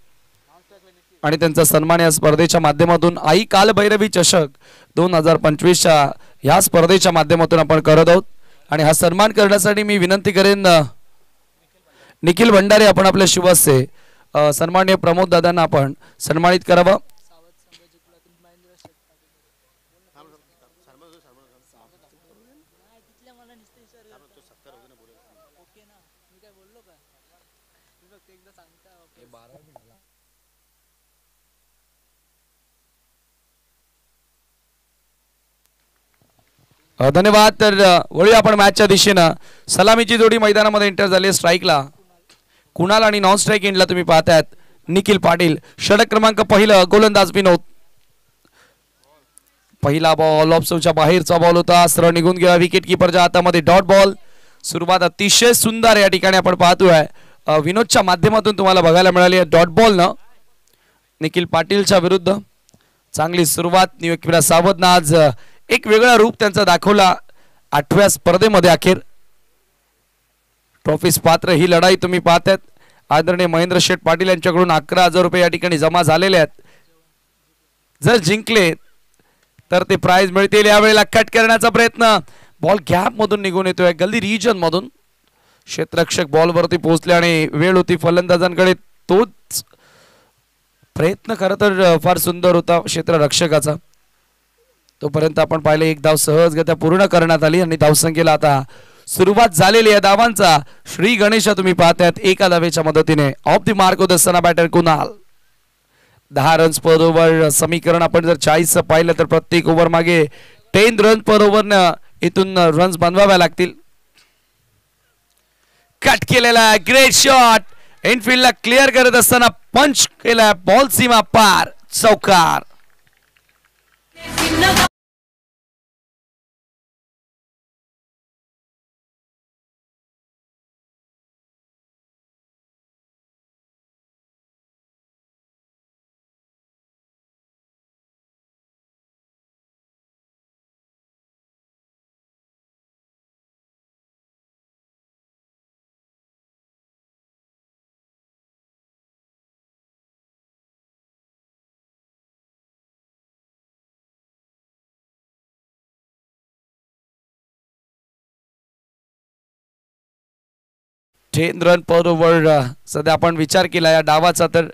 आणि त्यांचा सन्मान या स्पर्धेच्या माध्यमातून आई कालभैरवी चषक 2025च्या या स्पर्धेच्या माध्यमातून आपण करत आहोत. आणि हा सन्मान करण्यासाठी मी विनंती करेन निखिल भंडारे आपण आपल्या शुभस्य सन्माननीय प्रमोद दादांना आपण सन्मानित करावं. धन्यवाद. तर वळूया आपण मॅचच्या दिशेनं. सलामीची जोडी मैदानामध्ये एंटर झाली स्ट्राईकला कुणाल आणि नॉन स्ट्राईक एंडला तुम्ही पाहतायत निखिल पाटील. षटक क्रमांक पहिलं गोलंदाज विनोद. पहिला बॉल ऑफस्टंपच्या बाहेरचा बॉल होता, सरळ निघून गेला विकेट किपरच्या हातामध्ये. Dot ball. सुरुवात अतिशय सुंदर या ठिकाणी आपण पाहतोय विनोदच्या माध्यमातून तुम्हाला बघायला मिळाली आहे डॉट बॉल न निखिल पाटीलच्या विरुद्ध. चांगली सुरुवात. न्यूयॉर्क सावध आज एक वेगळा रूप त्यांचा दाखवला 8व्या स्पर्धेमध्ये. अखेर ट्रॉफीस पात्र ही लढाई तुम्ही पाहतायत. आदरणीय महेंद्र शेठ पाटील यांच्याकडून 11,000 रुपये या ठिकाणी जमा झालेले आहेत. जर जिंकले तर ते प्राइज मिळतील. यावेळेला कट करण्याचा प्रयत्न. बॉल गॅप मधून निघून येतोय गल्ली रिजन मधून. क्षेत्ररक्षक बॉल वरती पोहोचले आणि वेळ होती फलंदाजांकडे. तोच प्रयत्न खरं तर फार सुंदर होता क्षेत्ररक्षकाचा. तोपर्यंत आपण पाहिले एक धाव सहजगत्या पूर्ण करण्यात आली आणि धावसंख्येला आता सुरुवात झालेली आहे धावांचा. श्री गणेश तुम्ही पाहतायत एका धावेच्या मदतीने. ऑफ द मार्क होत असताना बॅटर कुणाल. 10 रन्स पर ओव्हर समीकरण आपण जर 40 पाहिलं तर प्रत्येक ओव्हर मागे 10 रन पर ओव्हर इथून रन्स बनवाव्या लागतील. कट केलेला ग्रेट शॉट. इनफिल्डला क्लिअर करत असताना पंच केला बॉल सीमा पार. चौकार. रन पर ओव्हर सध्या आपण विचार केला या डावाचा तर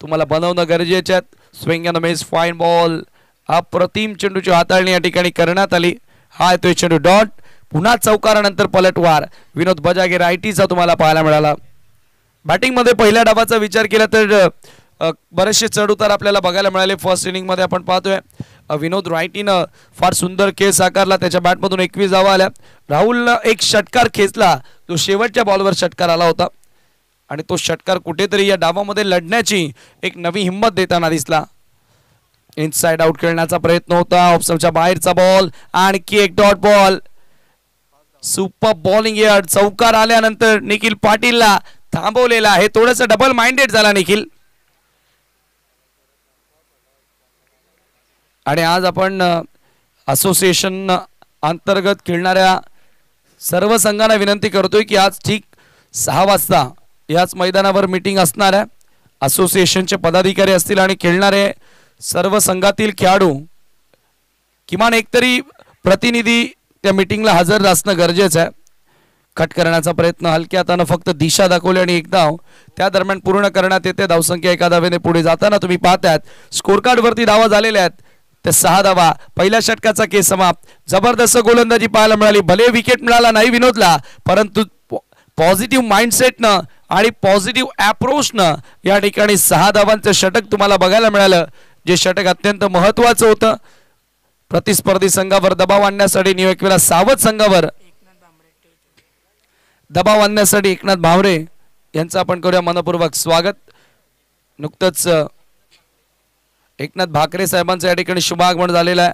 तुम्हाला बनवणं गरजेचे आहे. Swing and miss fine ball. अप्रतिम चेंडूची हाताळणी या ठिकाणी करण्यात आली. हा येतोय चेंडू डॉट. पुन्हा चौकारानंतर पलटवार. विनोद बजागे रायटीचा तुम्हाला पाहायला मिळाला. बॅटिंग मध्ये पहिल्या डावाचा विचार केला तर बरेचसे चढ उतार आपल्याला बघायला मिळाले. फर्स्ट इनिंग मध्ये आपण पाहतोय विनोद रायटीनं फार सुंदर खेळ साकारला. त्याच्या बॅटमधून 21 धावा आल्या. राहुलनं एक षटकार खेचला. तो शेवटच्या बॉलवर षटकार आला होता आणि तो षटकार कुठेतरी या डावामध्ये लढण्याची एक नवी हिंमत देताना दिसला. इनसाइड आउट खेळण्याचा प्रयत्न होता. ऑफस्टंपच्या बाहेरचा बॉल. आणखी एक dot ball. Super bowling yard. चौकार आल्यानंतर निखिल पाटीलला थांबवलेला आहे. थोडंसं डबल माइंडेड झाला निखिल. आणि आज आपण असोसिएशन अंतर्गत खेळणाऱ्या सर्व संघांना विनंती करतोय की आज ठीक 6 वाजता याच मैदानावर मीटिंग असणार आहे. असोसिएशनचे पदाधिकारी असतील आणि खेळणारे सर्व संघातील खेळाडू किमान एकतरी प्रतिनिधी त्या मीटिंगला हजर असणं गरजेचं आहे. कट करण्याचा प्रयत्न हलक्या हातानं फक्त दिशा दाखवली आणि एक धाव त्या दरम्यान पूर्ण करण्यात येते. धावसंख्या एका धावेने पुढे जाताना तुम्ही पाहताय स्कोर कार्ड वरती धावा झालेल्या आहेत. ते 6 धावा. पहिल्या षटकाचा खेळ समाप्त. जबरदस्त गोलंदाजी पाहायला मिळाली. भले विकेट मिळाला नाही विनोदला परंतु पॉझिटिव्ह माइंडसेटनं आणि पॉझिटिव्ह अप्रोचनं या ठिकाणी 6 धावांचं षटक तुम्हाला बघायला मिळालं. जे षटक अत्यंत महत्वाचं होतं. प्रतिस्पर्धी संघावर दबाव आणण्यासाठी न्यूयॉर्क सावध संघावर दबाव आणण्यासाठी एकनाथ भावरे यांचं आपण करूया मनपूर्वक स्वागत. नुकतंच एकनाथ भाकरे साहेबांचं या ठिकाणी शुभागमन झालेलं आहे.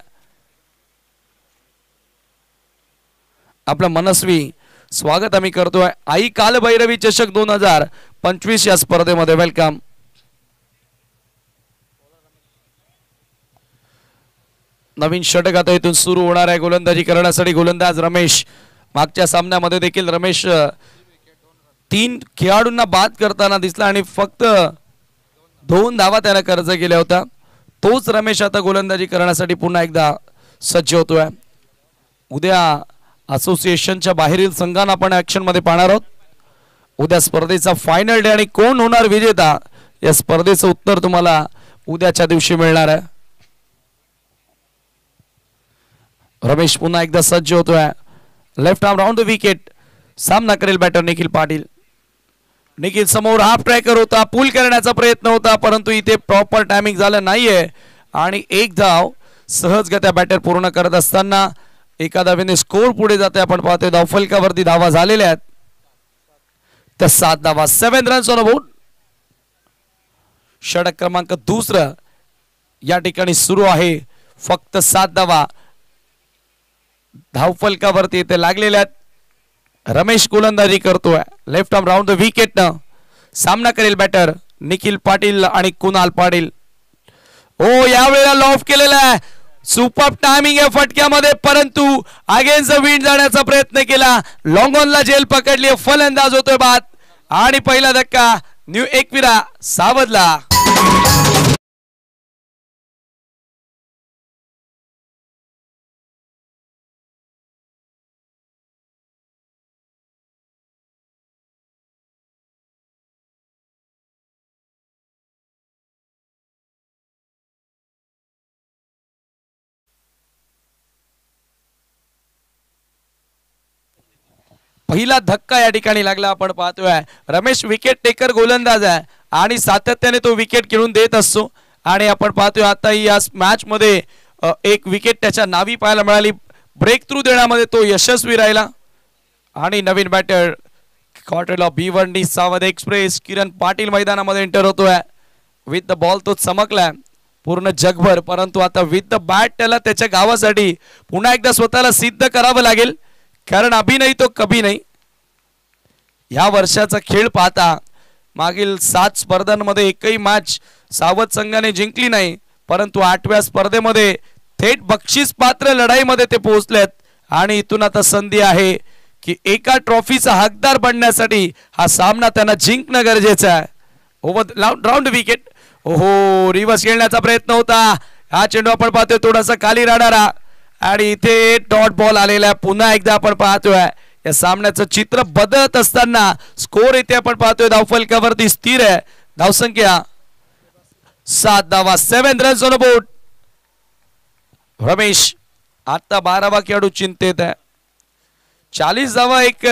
आपलं मनस्वी स्वागत आम्ही करतोय आई कालभैरवी चषक 2025 या स्पर्धेमध्ये. वेलकम. नवीन षटक आता इथून सुरू होणार आहे. गोलंदाजी करण्यासाठी गोलंदाज रमेश. मागच्या सामन्यामध्ये देखील रमेश 3 खेळाडूंना बाद करताना दिसला आणि फक्त 2 धावा त्याने कर्ज केल्या होत्या. तोच रमेश आता गोलंदाजी करण्यासाठी पुन्हा एकदा सज्ज होतोय. उद्या असोसिएशनच्या बाहेरील संघांना आपण ऍक्शन मध्ये पाहणार आहोत. उद्या स्पर्धेचा फायनल डे आणि कोण होणार विजेता या स्पर्धेचं उत्तर तुम्हाला उद्याच्या दिवशी मिळणार आहे. रमेश पुन्हा एकदा सज्ज होतोय. Left arm round the wicket. सामना करेल बॅटर निखिल पाटील. निखिल समोर हाफ ट्रॅकर होता, पुल करण्याचा प्रयत्न होता, परंतु इथे प्रॉपर टायमिंग झालं नाहीये आणि एक धाव सहजगत्या बॅटर पूर्ण करत असताना एका धावेने स्कोर पुढे जाते. आपण पाहतोय धावफलकावरती धावा झालेल्या आहेत. तर 7 धावा, 7 रन्स ऑन बोर्ड. षटक क्रमांक 2 या ठिकाणी सुरू आहे. फक्त 7 धावा धावफलकावरती इथे लागलेल्या आहेत. रमेश गोलंदाजी करतोय. Left arm round the wicket न सामना करेल बॅटर निखिल पाटील आणि कुणाल पाटील. ओ यावेळेला लॉफ केलेला आहे. सुपर टायमिंग आहे फटक्यामध्ये, परंतु अगेन्स्ट द विंड जाण्याचा प्रयत्न केला. लॉंग ऑनला झेल पकडली. फलंदाज होतोय बाद आणि पहिला धक्का न्यू एकविरा सावधला. पहिला धक्का या ठिकाणी लागला. आपण पाहतोय रमेश विकेट टेकर गोलंदाज आहे आणि सातत्याने तो विकेट खेळून देत असतो आणि आपण पाहतोय आताही या मॅच मध्ये एक विकेट त्याच्या नावी पाहायला मिळाली. ब्रेक थ्रू देण्यामध्ये तो यशस्वी राहिला आणि नवीन बॅटर क्वार्टरला B1D सावध एक्सप्रेस किरण पाटील मैदानामध्ये एंटर होतोय. विथ द बॉल तो चमकलाय पूर्ण जगभर, परंतु आता विथ द बॅट त्याला त्याच्या गावासाठी पुन्हा एकदा स्वतःला सिद्ध करावं लागेल, कारण अभी नाही तो कभी नाही. या वर्षाचा खेळ पाहता मागील 7 स्पर्धांमध्ये एकही मॅच सावध संघाने जिंकली नाही, परंतु 8व्या स्पर्धेमध्ये थेट बक्षीस पात्र लढाईमध्ये ते पोहोचलेत आणि इथून आता संधी आहे की एका ट्रॉफीचा हकदार बनण्यासाठी हा सामना त्यांना जिंकणं गरजेचं आहे. Over round wicket. ओहो, रिव्हर्स खेळण्याचा प्रयत्न होता. हा चेंडू आपण पाहतोय थोडासा खाली राहणारा आणि इथे डॉट बॉल आलेला आहे. पुन्हा एकदा आपण पाहतोय या सामन्याचं चित्र बदलत असताना स्कोर इथे आपण पाहतोय धावफलकावरती स्थिर आहे. धावसंख्या 7 धावा, 7 रन्स ऑन बोर्ड. रमेश आता 12वा खेळाडू चिंतेत आहे. 40 धावा एक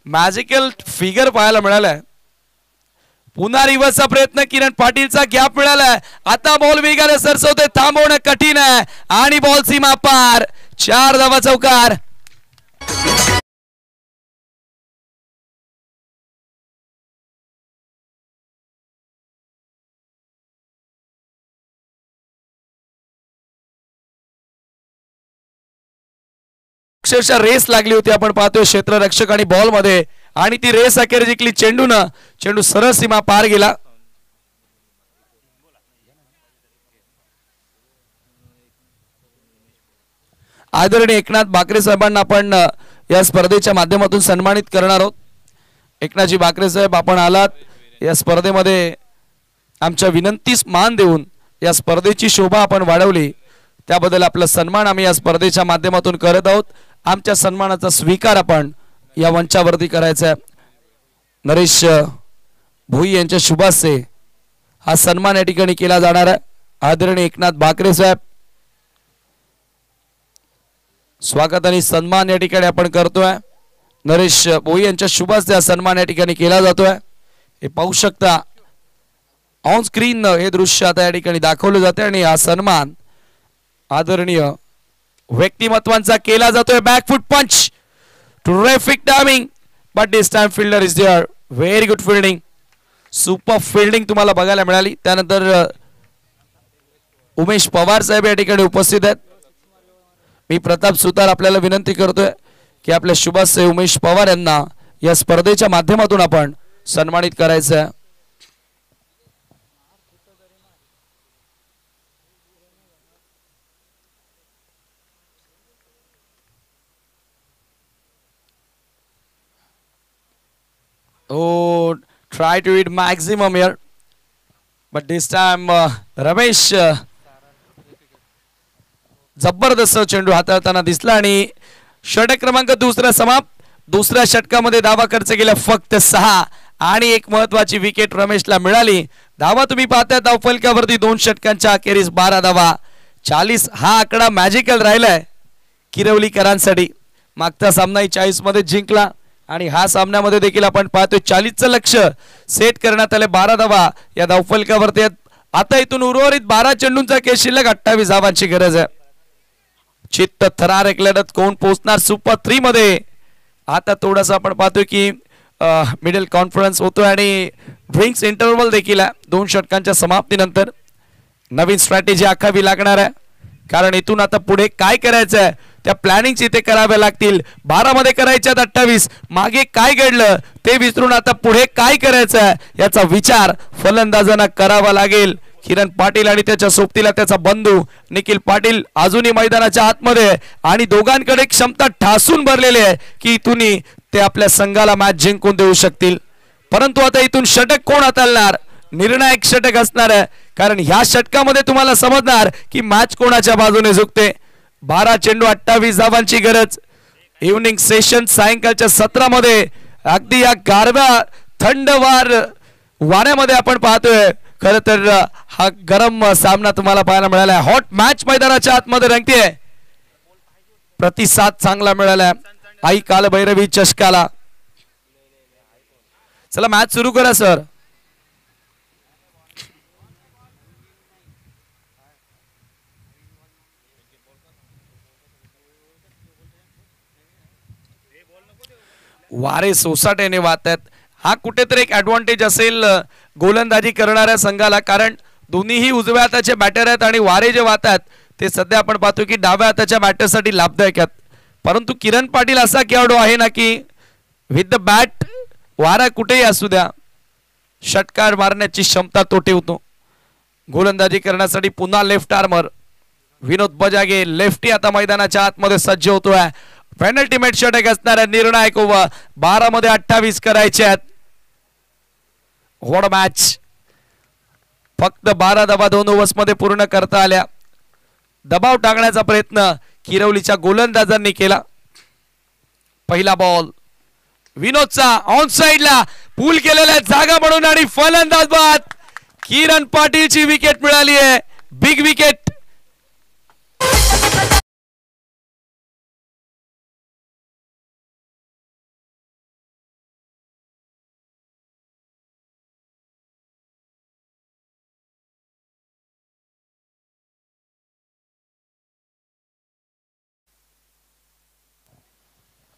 मॅजिकल फिगर पाहायला मिळालाय. पुन्हा रिव्हर्सचा प्रयत्न किरण पाटीलचा गॅप मिळालाय. आता बॉल वेगाने सरसवतोय, थांबवणं कठीण आहे आणि बॉल सीमा पार. 4 धावा चौकार. अक्षरशः रेस लागली होती. आपण पाहतोय क्षेत्ररक्षक आणि बॉल मध्ये आणि ती रेस अखेर जिंकली चेंडूनं. चेंडू सरळ सीमा पार गेला. आदरणीय एकनाथ बाकरे साहेबांना आपण या स्पर्धेच्या माध्यमातून सन्मानित करणार आहोत. एकनाथजी बाकरे साहेब, आपण आलात या स्पर्धेमध्ये आमच्या विनंतीस मान देऊन या स्पर्धेची शोभा आपण वाढवली, त्याबद्दल आपला सन्मान आम्ही या स्पर्धेच्या माध्यमातून करत आहोत. आमच्या सन्मानाचा स्वीकार आपण या मंचावरती करायचा आहे. नरेश भोई यांच्या शुभासे हा सन्मान या ठिकाणी केला जाणार आहे. आदरणीय एकनाथ बाकरे साहेब, स्वागत आणि सन्मान या ठिकाणी आपण करतोय. नरेश भोई यांच्या शुभासे हा सन्मान या ठिकाणी केला जातोय. हे पाहू शकता ऑन स्क्रीन हे दृश्य आता या ठिकाणी दाखवलं जाते आणि हा सन्मान आदरणीय व्यक्तिमत्वांचा केला जातोय. बॅकफुट पंच, terrific timing, but this time fielder is there. Very good fielding, super fielding तुम्हाला बघायला मिळाली. त्यानंतर उमेश पवार साहेब या ठिकाणी उपस्थित आहेत. मी प्रताप सुतार आपल्याला विनंती करतोय की आपल्या शुभाश्रय उमेश पवार यांना या स्पर्धेच्या माध्यमातून आपण सन्मानित करायचं आहे. Oh, try to hit maximum here. But this time Ramesh जबरदस्त चेंडू हाताळताना दिसला आणि षटक क्रमांक दुसरा समाप्त. दुसऱ्या षटकामध्ये धावा खर्च केल्या फक्त 6 आणि एक महत्वाची विकेट रमेशला मिळाली. धावा तुम्ही पाहताय धावफलकावरती 2 षटकांच्या अखेरीस 12 धावा. 40 हा आकडा मॅजिकल राहिलाय किरवलीकरांसाठी. मागचा सामनाही 40 मध्ये जिंकला आणि हा सामन्यामध्ये देखील आपण पाहतोय 40चं लक्ष सेट करण्यात आले. 12 धावा या धावफलकावरती. आता इथून उर्वरित 12 चेंडूंचा खेळ शिल्लक. 28 धावांची गरज आहे. चित्त थरारक लढत कोण पोहोचणार सुपर 3 मध्ये. आता थोडासा आपण पाहतोय की मिडल कॉन्फरन्स होतोय आणि ड्रिंक्स इंटरव्हल देखील आहे 2 षटकांच्या समाप्तीनंतर. नवीन स्ट्रॅटेजी आखावी लागणार आहे कारण इथून आता पुढे काय करायचं आहे त्या प्लॅनिंग इथे कराव्या लागतील. 12 मध्ये करायच्यात 28. मागे काय घडलं ते विसरून आता पुढे काय करायचं आहे याचा विचार फलंदाजांना करावा लागेल. किरण पाटील आणि त्याच्या सोबतीला त्याचा बंधू निखिल पाटील अजूनही मैदानाच्या आतमध्ये आणि दोघांकडे क्षमता ठासून भरलेली आहे की इथून ते आपल्या संघाला मॅच जिंकून देऊ शकतील. परंतु आता इथून षटक कोण हाताळणार. निर्णायक षटक असणार आहे कारण ह्या षटकामध्ये तुम्हाला समजणार की मॅच कोणाच्या बाजूने झुकते. 12 चेंडू 28 धावांची गरज. इव्हनिंग सेशन सायंकाळच्या 17 मध्ये अगदी या गारव्या थंडवार वाऱ्यामध्ये आपण पाहतोय. खरं तर हा गरम सामना तुम्हाला पाहायला मिळाला आहे. हॉट मॅच मैदानाच्या आतमध्ये रंगतेय. प्रतिसाद चांगला मिळाला आई काल भैरवी चषकाला. चला मॅच सुरू करा सर. वारे सोसाट्याने वाहत आहेत. हा कुठेतरी एक ऍडव्हान्टेज असेल गोलंदाजी करणाऱ्या संघाला कारण दोन्हीही उजव्या हाताचे बॅटर आहेत आणि वारे जे वाहतात ते सध्या आपण पाहतो की डाव्या हाताच्या बॅटरसाठी लाभदायक आहेत. परंतु किरण पाटील असा खेळाडू आहे ना की विथ द बॅट वारा कुठेही असू द्या षटकार मारण्याची क्षमता तो ठेवतो. गोलंदाजी करण्यासाठी पुन्हा लेफ्ट आर्मर विनोद बजागे लेफ्टी आता मैदानाच्या आतमध्ये सज्ज होतोय. पेनल्टीमेट षटक असणार आहे. निर्णायक ओव्हर 12 मध्ये 28 करायचे आहेत. What match. फक्त 12 धावा 2 ओव्हर्स मध्ये पूर्ण करता आल्या. दबाव टाकण्याचा प्रयत्न किरवलीच्या गोलंदाजांनी केला. पहिला बॉल विनोदचा ऑन साइडला पूल केलेला जागा म्हणून आणि फलंदाज बाद. किरण पाटीलची विकेट मिळाली आहे. Big wicket.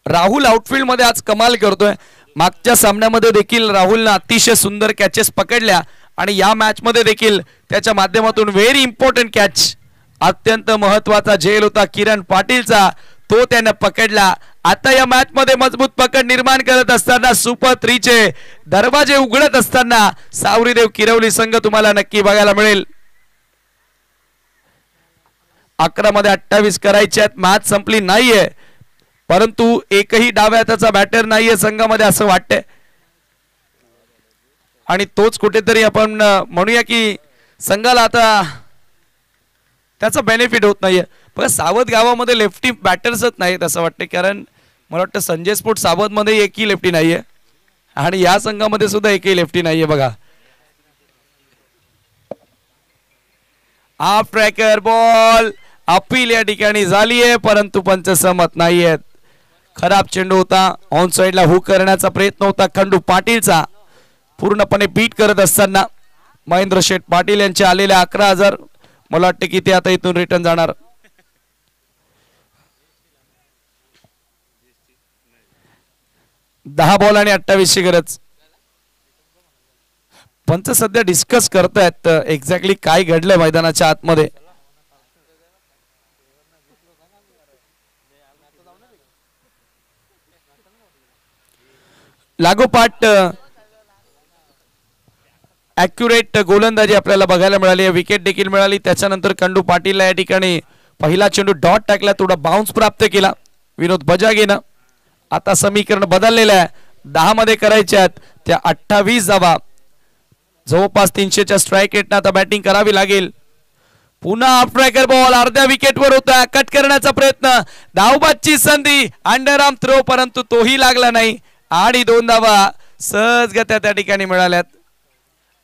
राहुल आउटफील्ड मध्ये आज कमाल करतोय. मागच्या सामन्यामध्ये देखील राहुलने अतिशय सुंदर कॅचेस पकडल्या आणि या मॅच मध्ये देखील त्याच्या माध्यमातून व्हेरी इम्पॉर्टंट कॅच अत्यंत महत्वाचा झेल होता किरण पाटीलचा तो त्याने पकडला. आता या मॅच मध्ये मजबूत पकड निर्माण करत असताना सुपर 3 चे दरवाजे उघडत असताना सावरीदेव किरवली संघ तुम्हाला नक्की बघायला मिळेल. 11 मध्ये 28 करायचे आहेत. मॅच संपली नाहीये परंतु एकही डाव्या हाताचा बॅटर नाहीये संघामध्ये असं वाटतंय आणि तोच कुठेतरी आपण म्हणूया की संघाला आता त्याचा बेनिफिट होत नाहीये. पण सावध गावामध्ये लेफ्टी बॅटर्सच नाहीत असं वाटतं कारण मला वाटतं संजय स्पोर्ट सावध मध्ये एकही लेफ्टी नाहीये आणि या संघामध्ये सुद्धा एकही लेफ्टी नाहीये. बघा हाफ ट्रॅकर बॉल अपील या ठिकाणी झाली आहे परंतु पंच सहमत नाहीयेत. खराब चेंडू होता. ऑन साइडला हुक करण्याचा प्रयत्न होता खंडू पाटीलचा. पूर्णपणे बीट करत असताना महेंद्र शेठ पाटील यांचे आलेले 11,000 मला वाटते की ते आता इथून रिटर्न जाणार. दहा बॉल आणि 28 ची गरज. पंच सध्या डिस्कस करतायत एक्झॅक्टली काय घडलं मैदानाच्या आतमध्ये. लागोपाठ ॲक्युरेट गोलंदाजी आपल्याला बघायला मिळाली. विकेट देखील मिळाली. त्याच्यानंतर खंडू पाटीलला या ठिकाणी पहिला चेंडू डॉट टाकला थोडा बाउन्स प्राप्त केला विनोद बजागेनं. आता समीकरण बदललेलं आहे. 10 मध्ये करायचे आहेत त्या 28 धावा. जवळपास 300च्या स्ट्राईक रेटने आता बॅटिंग करावी लागेल. पुन्हा ऑफ ट्रॅकर बॉल अर्ध्या विकेटवर होता. कट करण्याचा प्रयत्न, धावबादची संधी, अंडरआर्म थ्रो, परंतु तोही लागला नाही आणि 2 धावा सहजगत्या त्या ठिकाणी मिळाल्यात.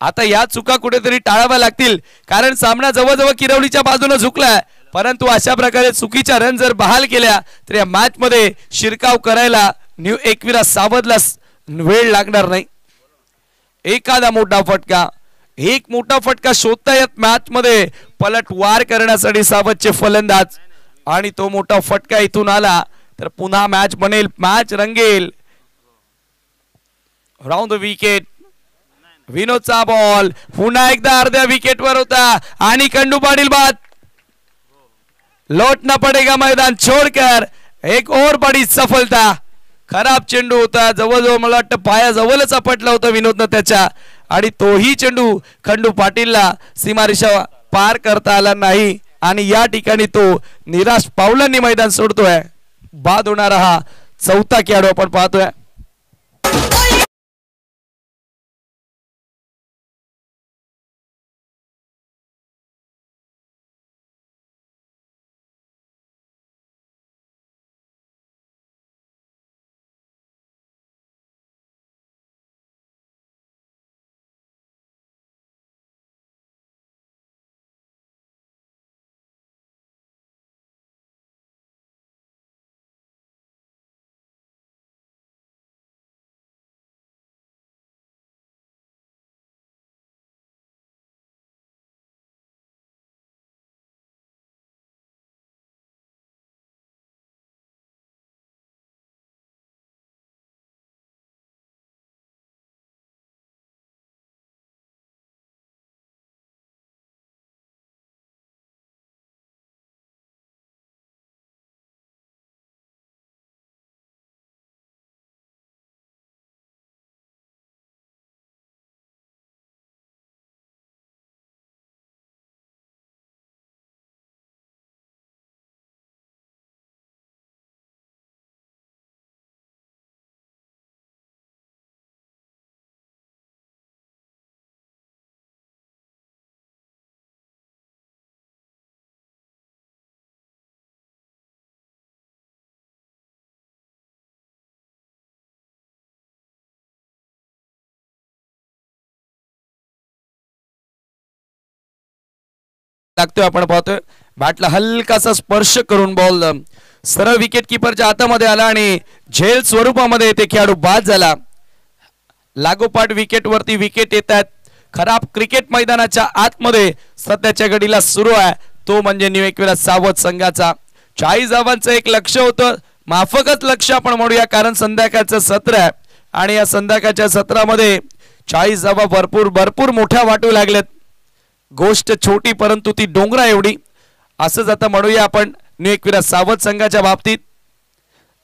आता या चुका कुठेतरी टाळाव्या लागतील, कारण सामना जवळजवळ किरवलीच्या बाजूने झुकलाय. परंतु अशा प्रकारे चुकीच्या रन जर बहाल केल्या तर या मॅच मध्ये शिरकाव करायला न्यू एकविरा सावधला वेळ लागणार नाही. एखादा मोठा फटका, एक मोठा फटका शोधता येत मॅच मध्ये पलटवार करण्यासाठी सावधचे फलंदाज, आणि तो मोठा फटका इथून आला तर पुन्हा मॅच बनेल, मॅच रंगेल. राऊंड द विकेट, विनोदचा बॉल पुन्हा एकदा अर्ध्या विकेटवर होता आणि खंडू पाटील बाद. लौटना पडेगा मैदान छोडकर. एक और बडी सफलता. खराब चेंडू होता, जवळजवळ मला वाटतं पायाजवळच आपटला होता विनोदनं त्याच्या, आणि तोही चेंडू खंडू पाटीलला सीमारेषा पार करता आला नाही आणि या ठिकाणी तो निराश पावलांनी मैदान सोडतोय. बाद होणारा हा चौथा खेळाडू आपण पाहतोय. लागतोय, आपण पाहतोय बॅटला हलकासा स्पर्श करून बॉल सरळ विकेट किपरच्या हातामध्ये आला आणि झेल स्वरूपामध्ये ते खेळाडू बाद झाला. लागोपाठ विकेट वरती विकेट येतात. खराब क्रिकेट मैदानाच्या आतमध्ये सध्याच्या घडीला सुरू आहे तो म्हणजे न्यू एकविरा सावध संघाचा. 40 धावांचं एक लक्ष होतं, माफकच लक्ष आपण म्हणूया, कारण संध्याकाळचं सत्र आहे आणि या संध्याकाळच्या सत्रामध्ये 40 धावा भरपूर मोठ्या वाटू लागल्यात. गोष्ट छोटी परंतु ती डोंगरा एवढी, असंच आता म्हणूया आपण न्यू एकविरा सावध संघाच्या बाबतीत.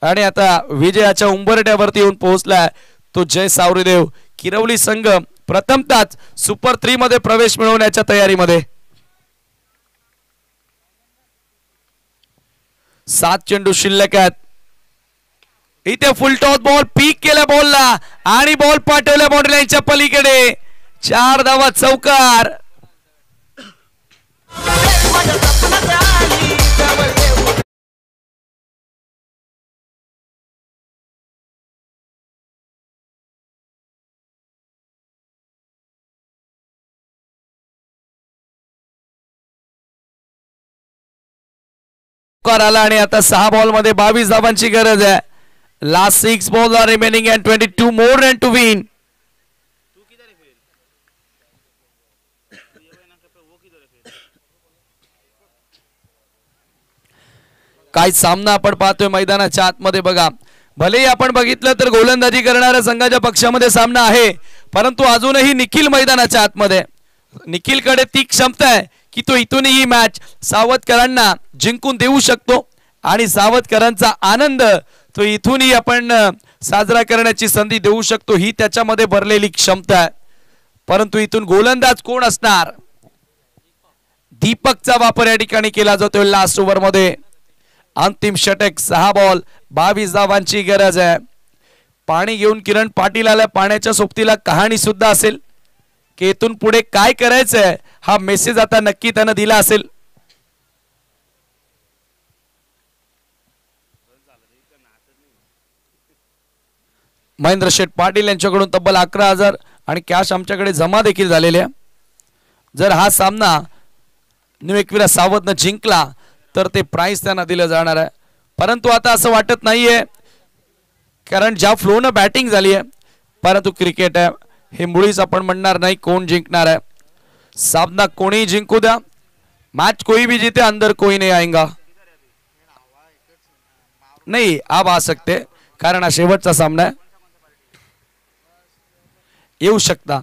आणि आता विजयाच्या उंबरठ्यावरती येऊन पोहोचलाय तो जय सावरीदेव. किरवली संघ प्रथमतःच सुपर 3 मध्ये प्रवेश मिळवण्याच्या तयारीमध्ये. 7 चेंडू शिल्लक आहेत. इथे फुलटॉस बॉल पीक केल्या बॉलला आणि बॉल पाठवल्या बाउंड्री लाईनच्या पलीकडे. 4 धावा चौकार. आला आणि आता 6 बॉल मध्ये 22 धावांची गरज आहे. Last 6 ball are remaining and 22 more run to win. काय सामना आपण पाहतोय मैदानाच्या आतमध्ये बघा. भलेही आपण बघितलं तर गोलंदाजी करणाऱ्या संघाच्या पक्षामध्ये सामना आहे, परंतु अजूनही निखिल मैदानाच्या आतमध्ये. निखिलकडे ती क्षमता आहे की तो इथूनही ही मॅच सावधकरांना जिंकून देऊ शकतो आणि सावधकरांचा आनंद तो इथूनही आपण साजरा करण्याची संधी देऊ शकतो, ही त्याच्यामध्ये भरलेली क्षमता आहे. परंतु इथून गोलंदाज कोण असणार? दीपकचा वापर या ठिकाणी केला जातोय लास्ट ओव्हर मध्ये. अंतिम षटक, 6 बॉल 22 धावांची गरज आहे. पाणी घेऊन किरण पाटील आल्या, पाण्याच्या सोबतीला कहाणी सुद्धा असेल. की इथून पुढे काय करायचंय हा मेसेज आता नक्की त्यानं दिला असेल. महेंद्र शेठ पाटील यांच्याकडून तब्बल 11,000 आणि कॅश आमच्याकडे जमा देखील झालेले आहे. जर हा सामना न्यू एकविरा सावधनं जिंकला तर ते प्राइस त्यांना दिलं जाणार आहे. परंतु आता असं वाटत नाहीये, कारण ज्या फ्लोनं बॅटिंग झाली आहे, परंतु क्रिकेट आहे हे मुळीच आपण म्हणणार नाही कोण जिंकणार आहे. सामना कोणी जिंकू द्या, मैच कोई भी जीते अंदर कोई नहीं आएगा. नहीं आप आ सकते, कारण हा शेवटचा सामना आहे, येऊ शकता.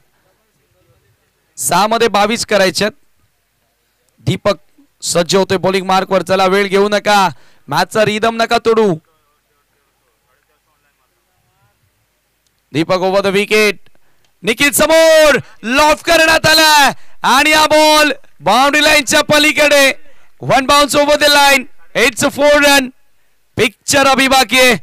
6 मध्ये 22 करायचे. दीपक सज्ज होते बॉलिंग मार्कवर. चला वेळ घेऊ नका, मॅचचा रिदम नका तोडू. Deepak over the wicket. Nikhil समोर लॉफ करण्यात आला आणि हा बॉल बाउंड्री लाईनच्या पलीकडे. 1 bounce over the line. It's a 4 run. Picture अभी बाकी है.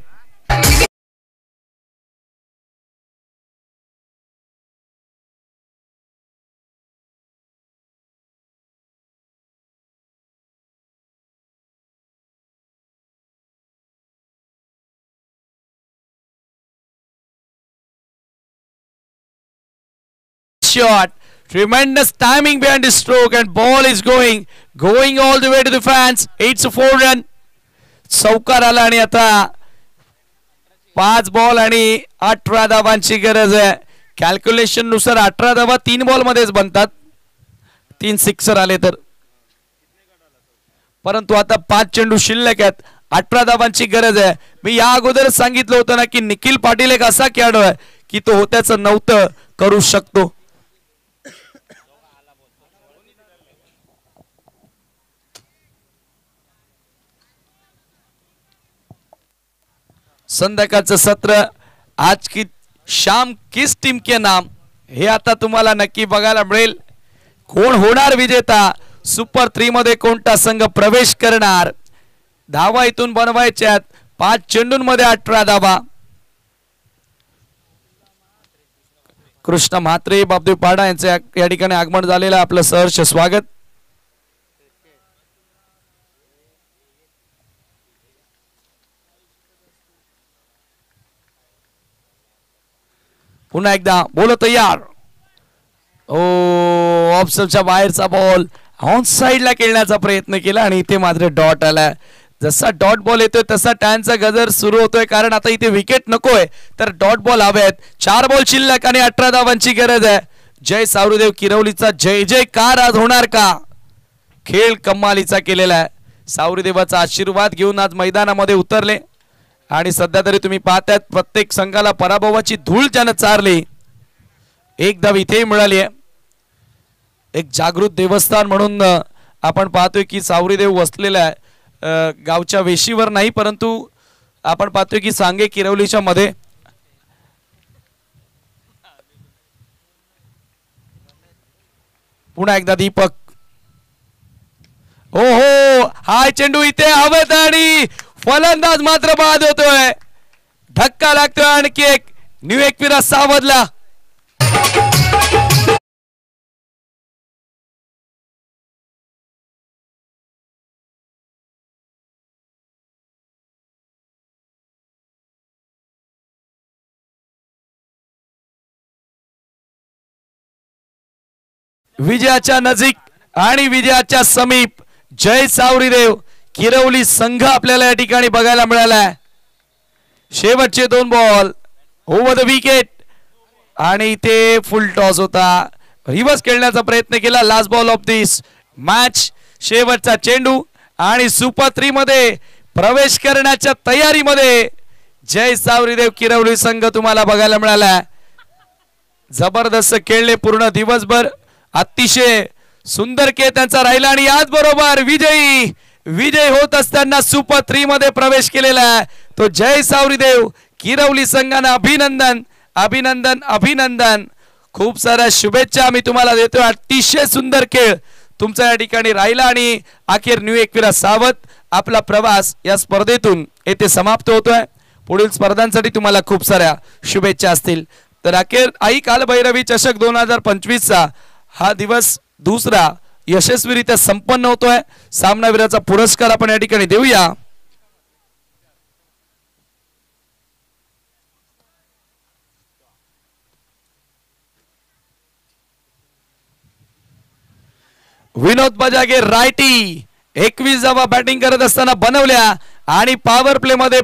Shot, tremendous timing behind the stroke and ball is going all the way to the fans. It's a 4 run. चौकार आला आणि आता 5 बॉल आणि 18 धावांची गरज आहे. कॅल्क्युलेशन नुसार 18 धावा 3 बॉल मध्येच बनतात, 3 सिक्सर आले तर. परंतु आता 5 चेंडू शिल्लक आहेत, 18 धावांची गरज आहे. मी या अगोदरच सांगितलं होतं ना की निखिल पाटील एक असा खेळाडू आहे की तो होत्याचं नव्हतं करू शकतो. संध्याकाळचं सत्र आज की शाम किस टीम के नाम हे आता तुम्हाला नक्की बघायला मिळेल. कोण होणार विजेता, सुपर 3 मध्ये कोणता संघ प्रवेश करणार. धावा इथून बनवायच्यात. 5 चेंडूंमध्ये 18 धावा. कृष्ण म्हात्रे बापदेव पाडा यांचे या ठिकाणी आगमन झालेलं. आपलं सहर्ष स्वागत. पुन्हा एकदा बॉल तयार. ओ ऑफसाईडच्या बाहेरचा बॉल ऑन साइडला खेळण्याचा प्रयत्न केला आणि इथे मात्र डॉट आला. जसा डॉट बॉल येतोय तसा टॅनचा गजर सुरू होतोय, कारण आता इथे विकेट नकोय तर डॉट बॉल हवेत. 4 बॉल शिल्लक आणि 18 धावांची गरज आहे. जय सावरीदेव किरवलीचा जय जयकार आज होणार का. खेळ कमालीचा केलेला आहे. सावरीदेवाचा आशीर्वाद घेऊन आज मैदानामध्ये उतरले आणि सध्या तरी तुम्ही पाहतायत प्रत्येक संघाला पराभवाची धूळ त्यानं चारली. एक धाव इथेही मिळाली आहे. एक जागृत देवस्थान म्हणून आपण पाहतोय की सावरीदेव वसलेला आहे. गावच्या वेशीवर नाही, परंतु आपण पाहतोय की सांगे किरवलीच्या मध्ये. पुन्हा एकदा दीपक. हो हो हाय चेंडू इथे हवेत आणि फलंदाज मात्र बाद होतोय. धक्का लागतोय आणखी एक. न्यू एकविरा सावधला. विजयाच्या नजीक आणि विजयाच्या समीप जय सावरीदेव किरवली संघ आपल्याला या ठिकाणी बघायला मिळाला. शेवटचे 2 बॉल ओव्हर द विकेट आणि इथे फुल टॉस होता. रिव्हर्स खेळण्याचा प्रयत्न केला. Last ball of this match. शेवटचा चेंडू आणि सुपर 3 मध्ये प्रवेश करण्याच्या तयारीमध्ये जय सावरीदेव किरवली संघ तुम्हाला बघायला मिळाला. जबरदस्त खेळले पूर्ण दिवसभर. अतिशय सुंदर खेळ त्यांचा राहिला आणि याचबरोबर विजय होत असताना सुपर 3 मध्ये प्रवेश केलेला आहे तो जय सावरीदेव किरवली संघानं अभिनंदन अभिनंदन अभिनंदन. खूप साऱ्या शुभेच्छा मी तुम्हाला देतो. अतिशय सुंदर खेळ तुमचा या ठिकाणी राहिला आणि अखेर न्यू एकविरा सावध आपला प्रवास या स्पर्धेतून येथे समाप्त होतोय. पुढील स्पर्धांसाठी तुम्हाला खूप साऱ्या शुभेच्छा असतील. तर अखेर आई कालभैरवी चषक 2025चा हा दिवस दुसरा यशस्वीरित्या संपन्न होतोय. सामनावीराचा पुरस्कार आपण या ठिकाणी देऊया. विनोद बजागे रायटी 21 धावा बॅटिंग करत असताना बनवल्या आणि पॉवर प्ले मध्ये